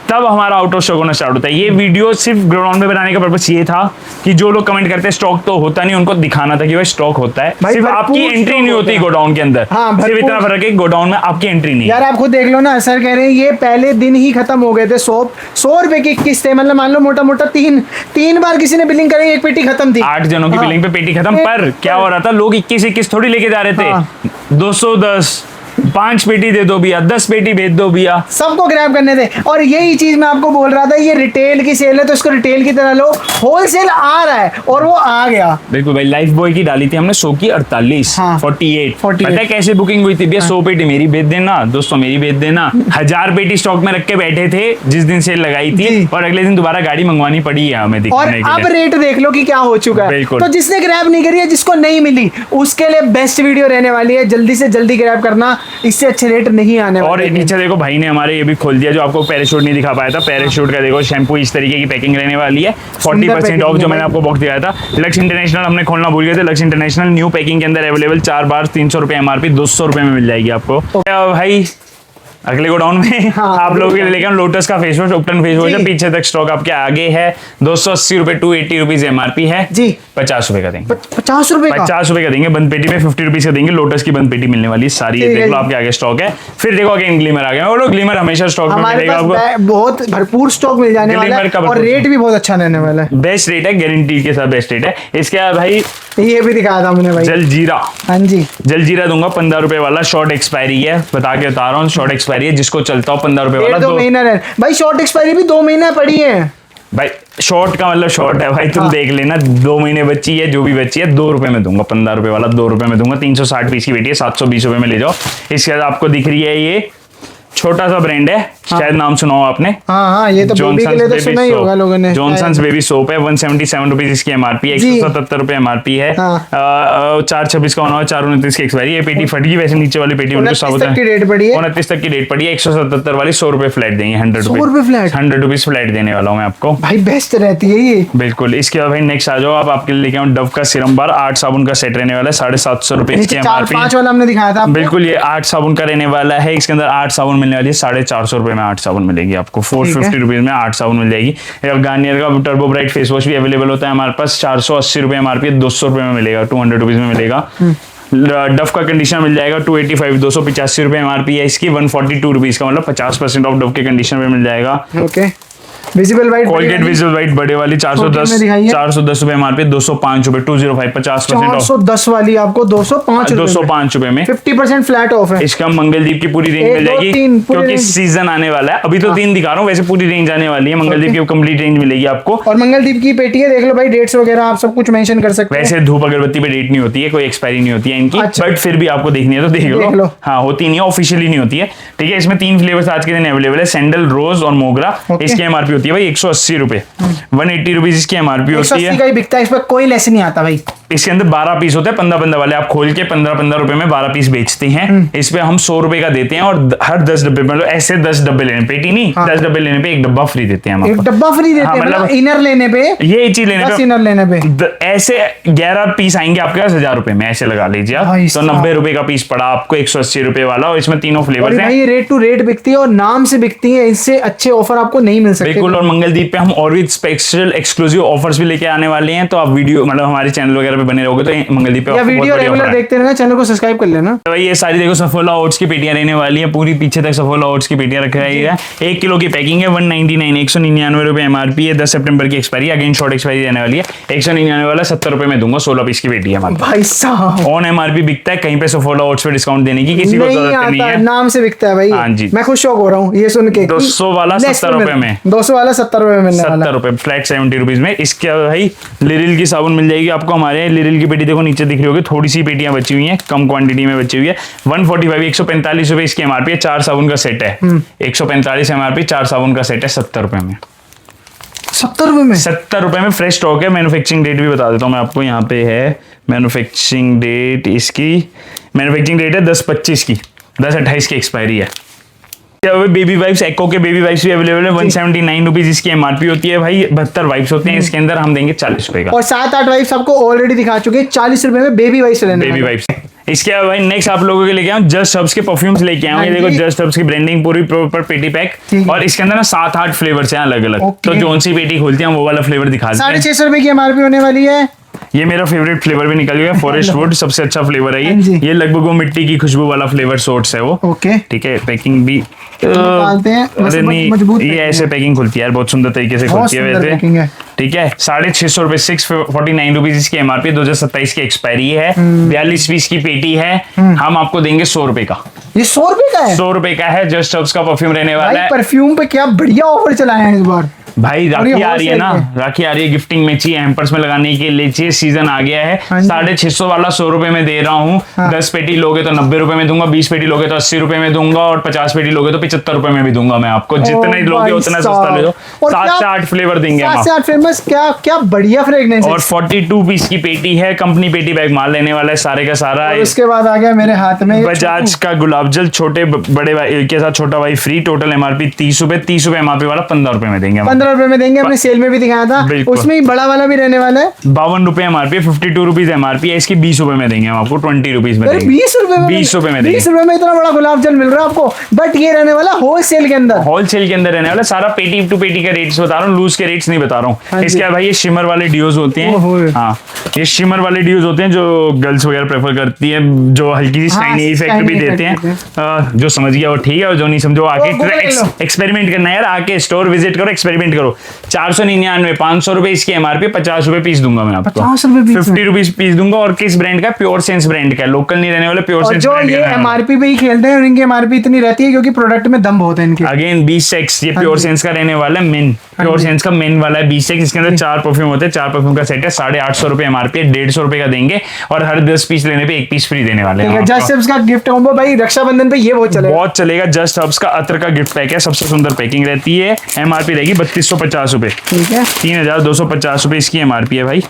तब हमारा आउट ऑफ स्टॉक होना स्टार्ट होता है। ये वीडियो सिर्फ ग्राउंड में बनाने का पर्पस ये था कि जो लोग कमेंट करते हैं स्टॉक तो होता नहीं, उनको दिखाना था कि भाई स्टॉक होता है। सिर्फ आपकी एंट्री नहीं होती गोडाउन के अंदर। सिर्फ इतना फर्क है, गोडाउन में आपकी एंट्री नहीं। यार आप खुद देख लो ना, सर कह रहे हैं ये पहले दिन ही खत्म हो गए थे। 100 रुपए की किस्त है, मतलब मान लो मोटा मोटा तीन बार किसी ने बिलिंग करी, एक पेटी खत्म थी। 8 जनों की बिलिंग पे पेटी खत्म। पर क्या हो रहा था, लोग 21 थोड़ी लेके जा रहे थे। 210 5 पेटी दे दो भैया, 10 पेटी भेज दो भैया, सबको ग्रैब करने दे। और यही चीज मैं आपको बोल रहा था, ये रिटेल की सेल है तो इसको रिटेल की तरह लो। होलसेल आ रहा है और वो आ गया। बिल्कुल भाई। लाइफ बॉय की डाली थी हमने 100 की 48। हाँ। 48 पता है कैसे बुकिंग हुई थी भैया? 100 पेटी मेरी भेज देना, 200 मेरी भेज देना। 1000 पेटी स्टॉक में रख के बैठे थे जिस दिन सेल लगाई थी, और अगले दिन दोबारा गाड़ी मंगवानी पड़ी है हमें दिखाने के लिए। अब रेट देख लो कि क्या हो चुका है। तो जिसने ग्रैब नहीं करी है, जिसको नहीं मिली, उसके लिए बेस्ट वीडियो रहने वाली है। जल्दी से जल्दी ग्रैब करना, इससे अच्छे रेट नहीं आने वाले। और नीचे देखो भाई ने हमारे ये भी खोल दिया जो आपको पैराशूट नहीं दिखा पाया था। पैराशूट का देखो शैम्पू इस तरीके की पैकिंग रहने वाली है। 40% ऑफ जो मैंने आपको बॉक्स दिया था। लक्स इंटरनेशनल हमने खोलना भूल गए थे। लक्स इंटरनेशनल न्यू पैकिंग के अंदर अवेलेबल 4 बार 300 रुपए एमआरपी 200 रुपए में मिल जाएगी आपको। भाई अगले गोडाउन में आप लोगों के लिए लेकर लोटस का फेस वॉश, उपटन फेस वॉश है। पीछे तक स्टॉक आपके आगे है। 280 रुपए 280 रुपीज एमआरपी है जी। 50 रुपए का देंगे। 50 रुपए 50 रुपए का देंगे। बंद पेटी में 50 रुपीज का देंगे। लोटस की बंद पेटी मिलने वाली सारी देख लो आपके आगे स्टॉक है। फिर देखो अगेन ग्लिमर आ गया। वो लोग ग्लिमर हमेशा स्टॉक में मिलेगा आपको। बहुत भरपूर स्टॉक मिल जाने वाला है और रेट भी बहुत अच्छा रहने वाला है। बेस्ट रेट है, गारंटी के साथ बेस्ट रेट है। इसके बाद भाई ये भी दिखाया था हमने भाई, जलजीरा। हाँ जी, जलजीरा दूंगा 15 रुपए वाला। शॉर्ट एक्सपायरी है, बता के बता रहा हूँ। शॉर्ट एक्सपायरी है, जिसको चलता हो 15 रुपए वाला 2 महीना रहे भाई। शॉर्ट एक्सपायरी भी 2 महीना पड़ी है। भाई शॉर्ट का मतलब शॉर्ट है भाई, तुम हाँ। देख लेना, 2 महीने बच्ची है, जो भी बच्ची है 2 रुपए में दूंगा, 15 रुपए वाला 2 रुपए में दूंगा। 360 पीस की पेटी है, 720 रुपए में ले जाओ। इसके बाद आपको दिख रही है ये छोटा सा ब्रांड है, शायद नाम सुना हो आपने। हाँ, ये तो बेबी के लिए तो सुना ही होगा लोगों ने। जॉनसन्स बेबी सोप है, 177 रुपीज इसकी एमआरपी है, 177 रुपए एमआरपी है। 4/26 का होना है, 4/29 की एक्सपायरी। ये पेटी फट गई, वैसे नीचे वाली पेटी उनको साबुत 29 तक की डेट पड़ी है, 29 तक की डेट पड़ी है। 177 वाली 100 रुपए फ्लैट देंगे, 100 रुपए फ्लैट, 100 रुपीज फ्लैट देने वाला हूँ मैं आपको भाई बेस्ट रहती है ये बिल्कुल। इसके बाद भाई नेक्स्ट आ जाओ, आप आपके लिए लेके आऊँ डव का सीरम बार, 8 साबुन का सेट रहने वाला है, 750 रुपए इसकी एमआरपी। 4-5 वाला हमने दिखाया था बिल्कुल, ये 8 साबुन का रहने वाला है। इसके अंदर 8 साबुन मिलने वाली है, 450 रुपए में 8 साबुन मिलेगी आपको। 450 रुपीज में 8 साबुन मिल जाएगी। गार्नियर का टर्बो ब्राइट फेस वॉश भी अवेलेबल होता है हमारे पास, 480 रुपए एमआरपी, 200 रुपए में मिलेगा, 200 रुपीज में मिलेगा। डव का कंडीशनर मिल जाएगा 285, 285 रुपए एमआरपी है इसकी, 142 रुपीज का, मतलब 50% ऑफ डव के कंडीशनर पे मिल जाएगा। Okay, visible white, Colgate visible white बड़े वाली 410 रुपए एमआरपी, 205 रुपए, 205, 50% ऑफ। 410 वाली आपको 205 रुपए में 50% फ्लैट ऑफ है। इसका मंगलदीप की पूरी रेंज मिल जाएगी, क्योंकि सीजन आने वाला है। अभी तो 3 दिखा रहा हूँ, वैसे पूरी रेंज आने वाली है। मंगलदीप की कंप्लीट रेंज मिलेगी आपको। और मंगलदीप की पेटी है, देख लो भाई, डेट्स वगैरह आप सब कुछ मेंशन कर सकते हैं। वैसे धूप अगरबत्ती पे डेट नहीं होती है, कोई एक्सपायरी नहीं होती है इनकी, अच्छा। बट फिर भी आपको देखनी है तो देख लो। हाँ, होती नहीं है, ऑफिशियली नहीं होती है। ठीक है, इसमें 3 फ्लेवर्स आज के दिन अवेलेबल है, सैंडल, रोज और मोगरा। इसकी एमआरपी होती है भाई 180 रुपए, 180 रुपीज इसकी एमआरपी होती है। 180 का ही बिकता है, इस पर कोई लेस नहीं आता भाई। इसके अंदर 12 पीस होते हैं, 15 वाले आप खोल के 15 रुपए में 12 पीस बेचते हैं। इस पे हम 100 रुपए का देते हैं, और हर 10 डब्बे, मतलब ऐसे 10 डब्बे लेने, पेटी नहीं, 10 डब्बे लेने पे 1 डब्बा फ्री देते हैं हम एक आपको। डब्बा फ्री देते हैं, मतलब इनर लेने पे, ये चीज लेने पे, इनर लेने पे ऐसे 11 पीस आएंगे आपके पास 1000 रुपए में, ऐसे लगा लीजिए आप। तो 90 रुपए का पीस पड़ा आपको, 180 रुपए वाला, और इसमें तीनों फ्लेवर्स हैं। ये रेट टू रेट बिकती है और नाम से बिकती है, इससे अच्छे ऑफर आपको नहीं मिल सकते। बिल्कुल, और मंगलदीप पे हम और भी स्पेशल एक्सक्लूसिव ऑफर्स भी लेके आने वाले हैं, तो आप वीडियो मतलब हमारे चैनल वगैरह पे बने रहोगे तो मंगलदीप पे या वीडियो रेगुलर देखते रहना, चैनल को सब्सक्राइब कर लेना। तो भाई ये सारी देखो सफोला ओट्स की पेटियां रहने वाली है, पूरी पीछे तक सफोला ओट्स की पेटियां रखाई है। 1 किलो की पैकिंग है, 199, 199 रुपए एमआरपी है। 10 सितंबर की एक्सपायरी, अगेन शॉर्ट एक्सपायरी रहने वाली है। 199 वाला 70 रुपए में दूंगा, 16 पीस की पेटी है भाई साहब। ऑन एमआरपी बिकता है, कहीं पे सफोला ओट्स पे डिस्काउंट देने की किसी को जरूरत नहीं है, नाम से बिकता है भाई। हाँ जी, मैं खुश हो रहा हूँ ये सुन के। 200 वाला 70 रुपए में, 200 वाला 70 रुपए में मिलने वाला, 70 रुपए फ्लैट 70 रुपीज में। इसके भाई लिरिल की साबुन मिल जाएगी आपको हमारे। लिरिल की पेटी देखो नीचे दिख रही होगी, थोड़ी सी पेटियां बची हुई हैं, कम क्वांटिटी में बची हुई है। 145, 145 रुपए इसकी एमआरपी है, 4 साबुन का सेट है। 145 एमआरपी, 4 साबुन का सेट है, 70 रुपए में। 70 रुपए में, 70 रुपए में फ्रेश स्टॉक है। मैन्युफैक्चरिंग डेट भी बता देता हूँ मैं आपको, यहाँ पे है मैन्युफैक्चरिंग डेट इसकी। मैन्युफैक्चरिंग डेट है 10/25 की, 10/28 की एक्सपायरी है। बेबी वाइप्स, एको के बेबी वाइप्स भी अवेलेबल है, 179 रुपीज इसकी एमआरपी होती है भाई। 72 वाइप्स होते हैं इसके अंदर, हम देंगे 40 रुपए का। और 7-8 वाइप्स आपको ऑलरेडी दिखा चुके हैं, 40 रुपए में बेबी वाइप्स लेने। Baby wipes. इसके बाद भाई नेक्स्ट आप लोगों के लेके आऊँ जस्ट हर्ब्स के परफ्यूम्स लेके आऊँ। ये देखो जस्ट हर्ब्स की ब्रांडिंग पूरी प्रॉपर पेटी पैक, और इसके अंदर ना 7-8 फ्लेवर्स हैं अलग अलग। तो जो सी पेटी खोलते हैं वो वाला फ्लेवर दिखा देते हैं। 650 रुपए की एमआरपी होने वाली है। ये मेरा फेवरेट फ्लेवर भी निकल गया, फॉरेस्ट वुड, सबसे अच्छा फ्लेवर है ये लगभग वो मिट्टी की खुशबू वाला फ्लेवर सोर्स है वो। ओके, ठीक है, पैकिंग भी निकालते हैं। अरे नहीं, ये ऐसे पैकिंग खुलती है यार, बहुत सुंदर तरीके से खुलती है वैसे। ठीक है, 650 रुपए, 649 रुपीज इसकी एमआरपी, 2027 की एक्सपायरी है। 42 पीस की पेटी है, हम आपको देंगे 100 रुपए का। ये 100 रुपए का है? 100 रुपए का है, जस्ट हर्ब्स का परफ्यूम रहने वाला है। परफ्यूम पे क्या बढ़िया ऑफर चलाया है इस बार भाई। राखी आ रही है ना, राखी आ रही है, गिफ्टिंग में चाहिए, हैम्पर्स में लगाने के लिए चाहिए, सीजन आ गया है। 650 वाला 100 रुपए में दे रहा हूँ। 10 पेटी लोगे तो 90 रुपए में दूंगा, 20 पेटी लोगे तो 80 रुपए में दूंगा, और 50 पेटी लोगे तो 75 रुपए में भी दूंगा मैं आपको। जितने लोगे उतना सस्ता ले दो। 7 से 8 फ्लेवर देंगे हम। 7 से 8 फ्लेवर, क्या बढ़िया फ्रेग्रेंस है। और 42 पीस की पेटी है, कंपनी पेटी बैग माल लेने वाला है सारे का सारा। उसके बाद आ गया मेरे हाथ में बजाज का गुलाब जल, छोटे बड़े भाई के साथ छोटा भाई फ्री। टोटल एमआरपी 30 रुपए, 30 रुपए एमआरपी वाला 15 रुपए में देंगे, 15 रुपए में देंगे। अपने सेल में भी दिखाया था, उसमें ही बड़ा वाला भी रहने वाला है। 52 रुपए एमआरपी, 52 रुपीज एमआरपी है इसकी। 20 रुपए में देंगे हम आपको, 20 रुपीज में। 20 रुपए में, 20 रुपए में देंगे। 20 रुपए में इतना बड़ा गुलाब जल मिल रहा है आपको, बट ये रहने वाला होलसेल के अंदर। होलसेल के अंदर रहने वाला, सारा पेटी टू पेटी का रेट्स बता रहा हूँ, लूज के रेट्स नहीं बता रहा हूँ। इसके बाद भाई ये शिमर वाले डियोज होते हैं। हाँ, ये शिमर वाले डियोज होते हैं जो गर्ल्स वगैरह प्रेफर करती है, जो हल्की सी शाइनी इफेक्ट भी देते हैं। जो समझ गया वो ठीक है, और जो नहीं समझो आके एक्सपेरिमेंट करना है यार, आके स्टोर विजिट करो, एक्सपेरिमेंट स्पेंड करो। 499, 500 रुपए इसकी एमआरपी, 50 रुपए पीस दूंगा मैं आपको। 50 रुपए पीस? 50 रुपीज पीस दूंगा। और किस ब्रांड का? प्योर सेंस ब्रांड का, लोकल नहीं रहने वाला, प्योर और सेंस जो ब्रांड ये का। एमआरपी पे ही खेलते हैं और इनकी एमआरपी इतनी रहती है क्योंकि प्रोडक्ट में दम बहुत है इनके। अगेन B6, ये प्योर सेंस का रहने वाला है, मेन प्योर सेंस का मेन वाला है B6। इसके अंदर 4 परफ्यूम होते हैं, 4 परफ्यूम का सेट है, 850 रुपए एमआरपी है, 150 रुपए का देंगे और हर 10 पीस लेने पे 1 पीस फ्री देने वाले हैं। जस्ट हर्ब्स का गिफ्ट कॉम्बो भाई रक्षाबंधन पे ये बहुत चलेगा। बहुत चलेगा। जस्ट हर्ब्स का अतर का गिफ्ट पैक है, सबसे सुंदर पैकिंग रहती है। एमआरपी रहेगी 3250 रुपए, ठीक है, 3250 रुपए इसकी एमआरपी है भाई।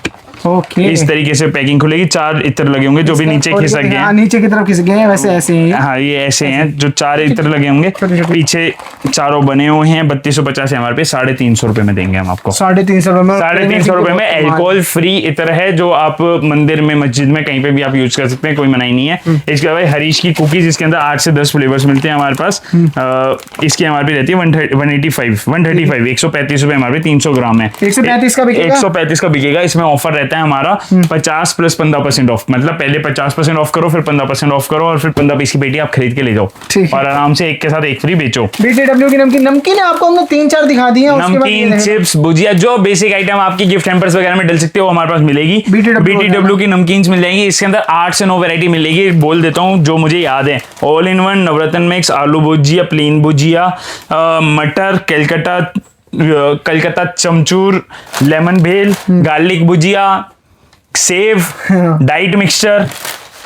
ओके। इस तरीके से पैकिंग खुलेगी। 4 इत्र लगे होंगे जो भी नीचे खिसक गए हैं। नीचे की तरफ खिसक गए हैं, वैसे ऐसे ही। हाँ, ये ऐसे हैं जो 4 इत्र लगे होंगे, पीछे चारों बने हुए हैं। 3250 एमआरपी, 350 रुपए में देंगे हम आपको। 350 रुपए में, 350 रुपए में अल्कोहल फ्री इत्र है, जो आप मंदिर में, मस्जिद में, कहीं पे भी आप यूज कर सकते हैं, कोई मनाही नहीं है। इसके अलावा हरीश की कुकीज, इसके अंदर 8 से 10 फ्लेवर्स मिलते हैं हमारे पास। इसकी एमआरपी रहती है 135, 135 रुपए एमआरपी, 300 ग्राम है। 135 का बिकेगा? 135 का बिकेगा। इसमें ऑफर रहता है हमारा 50 प्लस 15% ऑफ, मतलब पहले 50% ऑफ करो, फिर 15% ऑफ करो और फिर 15 पीस की पेटी आप खरीद के ले जाओ और आराम से एक के साथ एक फ्री बेचो। BTW की नमकीन है, आपको हमने 3-4 दिखा दी है। नमकीन, चिप्स, भुजिया, जो बेसिक आइटम आपकी गिफ्ट हैम्पर्स वगैरह में डल सकते हो, हमारे पास मिलेगी। BTW की नमकीन मिल जाएंगी। इसके अंदर 8 से 9 वैरायटी मिलेगी। बोल देता हूँ जो मुझे याद है। All in one, Navratna mix, आलू भुजिया, प्लेन भुजिया, मटर, कलकत्ता चमचूर, लेमन भेल, गार्लिक भुजिया, सेव, डाइट मिक्सचर,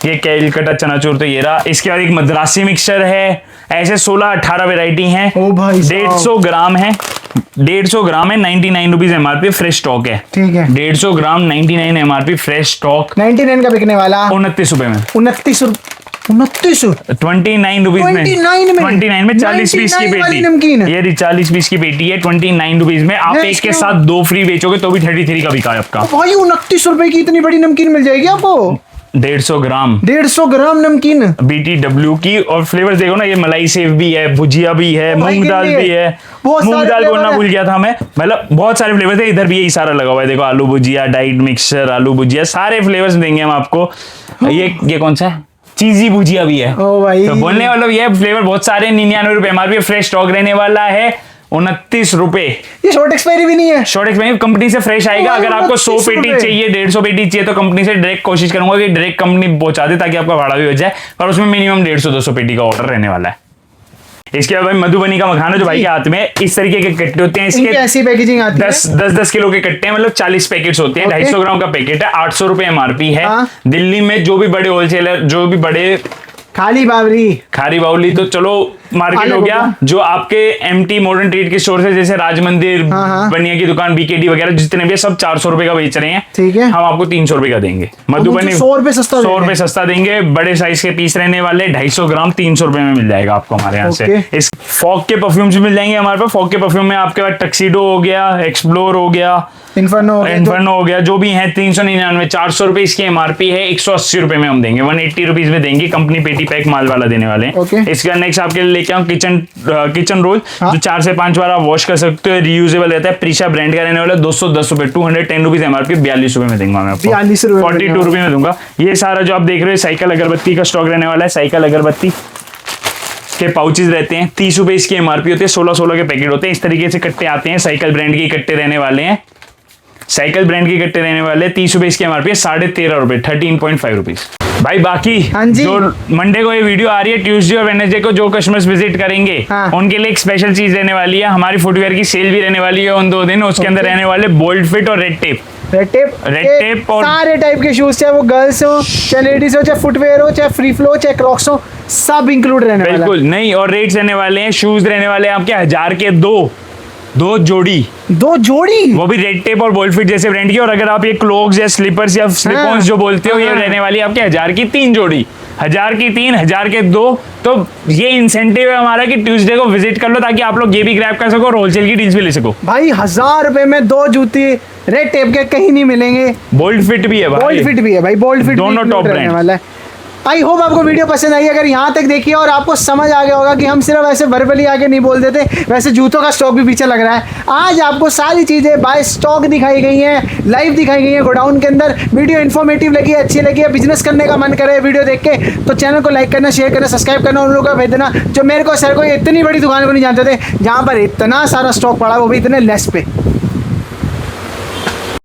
ये कलकत्ता चनाचूर तो ये रहा। इसके बाद एक मद्रासी मिक्सचर है। ऐसे 16-18 वैरायटी हैं। ओ भाई, 150 ग्राम है, 150 ग्राम है, 99 रुपीज एमआरपी, फ्रेश स्टॉक है। ठीक है, 150 ग्राम 99 एमआरपी, फ्रेश स्टॉक। 99 का बिकने वाला 29 रुपए में, 29 रुपीज 29 रुपीज में, 29 में 40 पीस की पेटी। ये 40 पीस की पेटी है 29 रुपीज में। आप एक के साथ 2 फ्री बेचोगे तो भी 33 का बिका है आपका। भाई 29 रुपए की इतनी बड़ी नमकीन मिल जाएगी आपको। 150 ग्राम, 150 ग्राम नमकीन BTW की। और फ्लेवर देखो ना, ये मलाई सेव भी है, भुजिया भी है, मूंग दाल भी है। मूंग दाल बोलना भूल गया था मैं, मतलब बहुत सारे फ्लेवर थे। इधर भी यही सारा लगा हुआ है, देखो आलू भुजिया, डाइट मिक्सचर, आलू भुजिया, सारे फ्लेवर्स देंगे हम आपको। ये कौन सा है? चीजी भुजिया भी है। ओ भाई, तो बोलने वाला ये फ्लेवर बहुत सारे, 99 रुपए एमआरपी, फ्रेश स्टॉक रहने वाला है। 29 रुपए। ये शॉर्ट एक्सपायरी भी नहीं है? शॉर्ट एक्सपायरी कंपनी से फ्रेश आएगा। अगर आपको 100 पेटी चाहिए, 150 पेटी चाहिए, तो कंपनी से डायरेक्ट कोशिश करूंगा कि डायरेक्ट कंपनी पहुंचा दे, ताकि आपका भाड़ा भी बच जाए। और उसमें मिनिमम 150-200 पेटी का ऑर्डर रहने वाला है। इसके बाद मधुबनी का मखाना, जो भाई के हाथ में इस तरीके के कट्टे होते हैं, इसके ऐसी पैकेजिंग आती है। 10 किलो के कट्टे हैं, मतलब 40 पैकेट्स होते हैं। 250 ग्राम का पैकेट है, 800 रुपए एमआरपी है। दिल्ली में जो भी बड़े होलसेलर, जो भी बड़े खारी बावली तो चलो मार्केट हो गया, जो आपके MT मॉडर्न ट्रेड के स्टोर है, जैसे राज मंदिर, बनिया की दुकान, BKD वगैरह, जितने भी सब 400 रुपए का बेच रहे हैं। ठीक है, हम आपको 300 रुपए का देंगे। मधुबनी 100 रुपए सस्ता देंगे। बड़े साइज के पीस रहने वाले, 250 ग्राम 300 रुपए में मिल जाएगा आपको हमारे यहाँ से। इस फॉग के परफ्यूम भी मिल जाएंगे हमारे पास। फॉग के परफ्यूम में आपके पास टक्सीडो हो गया, एक्सप्लोर हो गया, इन्फर्नो हो गया, जो भी है 399, 400 रुपए इसकी एमआरपी है। 180 रुपए में हम देंगे, 180 रुपीज में देंगे। कंपनी पेटी पैक माल वाला देने वाले हैं। इसका नेक्स्ट आपके लिए लेके आऊँ किचन रोल, जो 4 से 5 बार आप वॉश कर सकते हो, रीयूजेबल रहता है। प्रीशा ब्रांड का रहने वाला, 210 रुपए, 210 रुपीज एमआरपी, 42 रुपए में देंगे मैं आपको, 42 रुपए में दूंगा। ये सारा जो आप देख रहे हो, साइकिल अगरबत्ती का स्टॉक रहने वाला है। साइकिल अगरबत्ती के पाउचेस रहते हैं, 30 रुपए इसकी एमआरपी होती है। 16 के पैकेट होते हैं। इस तरीके से कट्टे आते हैं। साइकिल ब्रांड के कट्टे रहने वाले हैं। साइकिल ब्रांड के कट्टे रहने वाले 30 रुपए इसकी एमआरपी है। 13.5 रुपए, 13.5 रुपीज भाई। बाकी जो मंडे को ये वीडियो आ रही है, ट्यूसडे और वेडनेसडे को जो कस्टमर्स विजिट करेंगे, उनके लिए एक स्पेशल चीज रहने वाली है। हमारी फुटवेयर की सेल भी रहने वाली है उन 2 दिन। उसके अंदर रहने वाले बोल्ड फिट और रेड टेप और सारे टाइप के शूज, चाहे वो गर्ल्स हो, चाहे लेडीज हो, चाहे फुटवेयर हो, चाहे फ्री फ्लो, चाहे क्रॉक्स हो, सब इंक्लूड रहने वाला है। बिल्कुल नहीं। और रेट्स रहने वाले हैं, शूज रहने वाले हैं आपके 1000 के 2 जोड़ी, वो भी रेड टेप और बोल्ड फिट जैसे ब्रांड की। और अगर आप ये क्लोग्स या स्लीपर्स या स्लिप-ऑन्स जो बोलते हो, ये रहने वाली है आपके 1000 की 3 जोड़ी, 1000 की 3, 1000 के 2। तो ये इंसेंटिव है हमारा कि ट्यूसडे को विजिट कर लो, ताकि आप लोग ये भी ग्रैब कर सको और होलसेल की डील्स भी ले सको। भाई 1000 रुपए में 2 जूते रेड टेप के कहीं नहीं मिलेंगे। बोल्ड फिट भी है भाई, बोल्ड फिट भी है भाई, बोल्ड फिट दोनों टॉप ब्रांड वाला है। आई होप आपको वीडियो पसंद आई। अगर यहाँ तक देखिए और आपको समझ आ गया होगा कि हम सिर्फ ऐसे वर्बली आगे नहीं बोल देते, वैसे जूतों का स्टॉक भी पीछे लग रहा है। आज आपको सारी चीज़ें बाय स्टॉक दिखाई गई हैं, लाइव दिखाई गई हैं गोडाउन के अंदर। वीडियो इन्फॉर्मेटिव लगी है, अच्छी लगी है, बिजनेस करने का मन करे वीडियो देख के, तो चैनल को लाइक करना, शेयर करना, सब्सक्राइब करना, उन लोगों को भेज देना जो मेरे को सर को इतनी बड़ी दुकान को नहीं जानते थे, जहाँ पर इतना सारा स्टॉक पड़ा वो भी इतने लेस पे।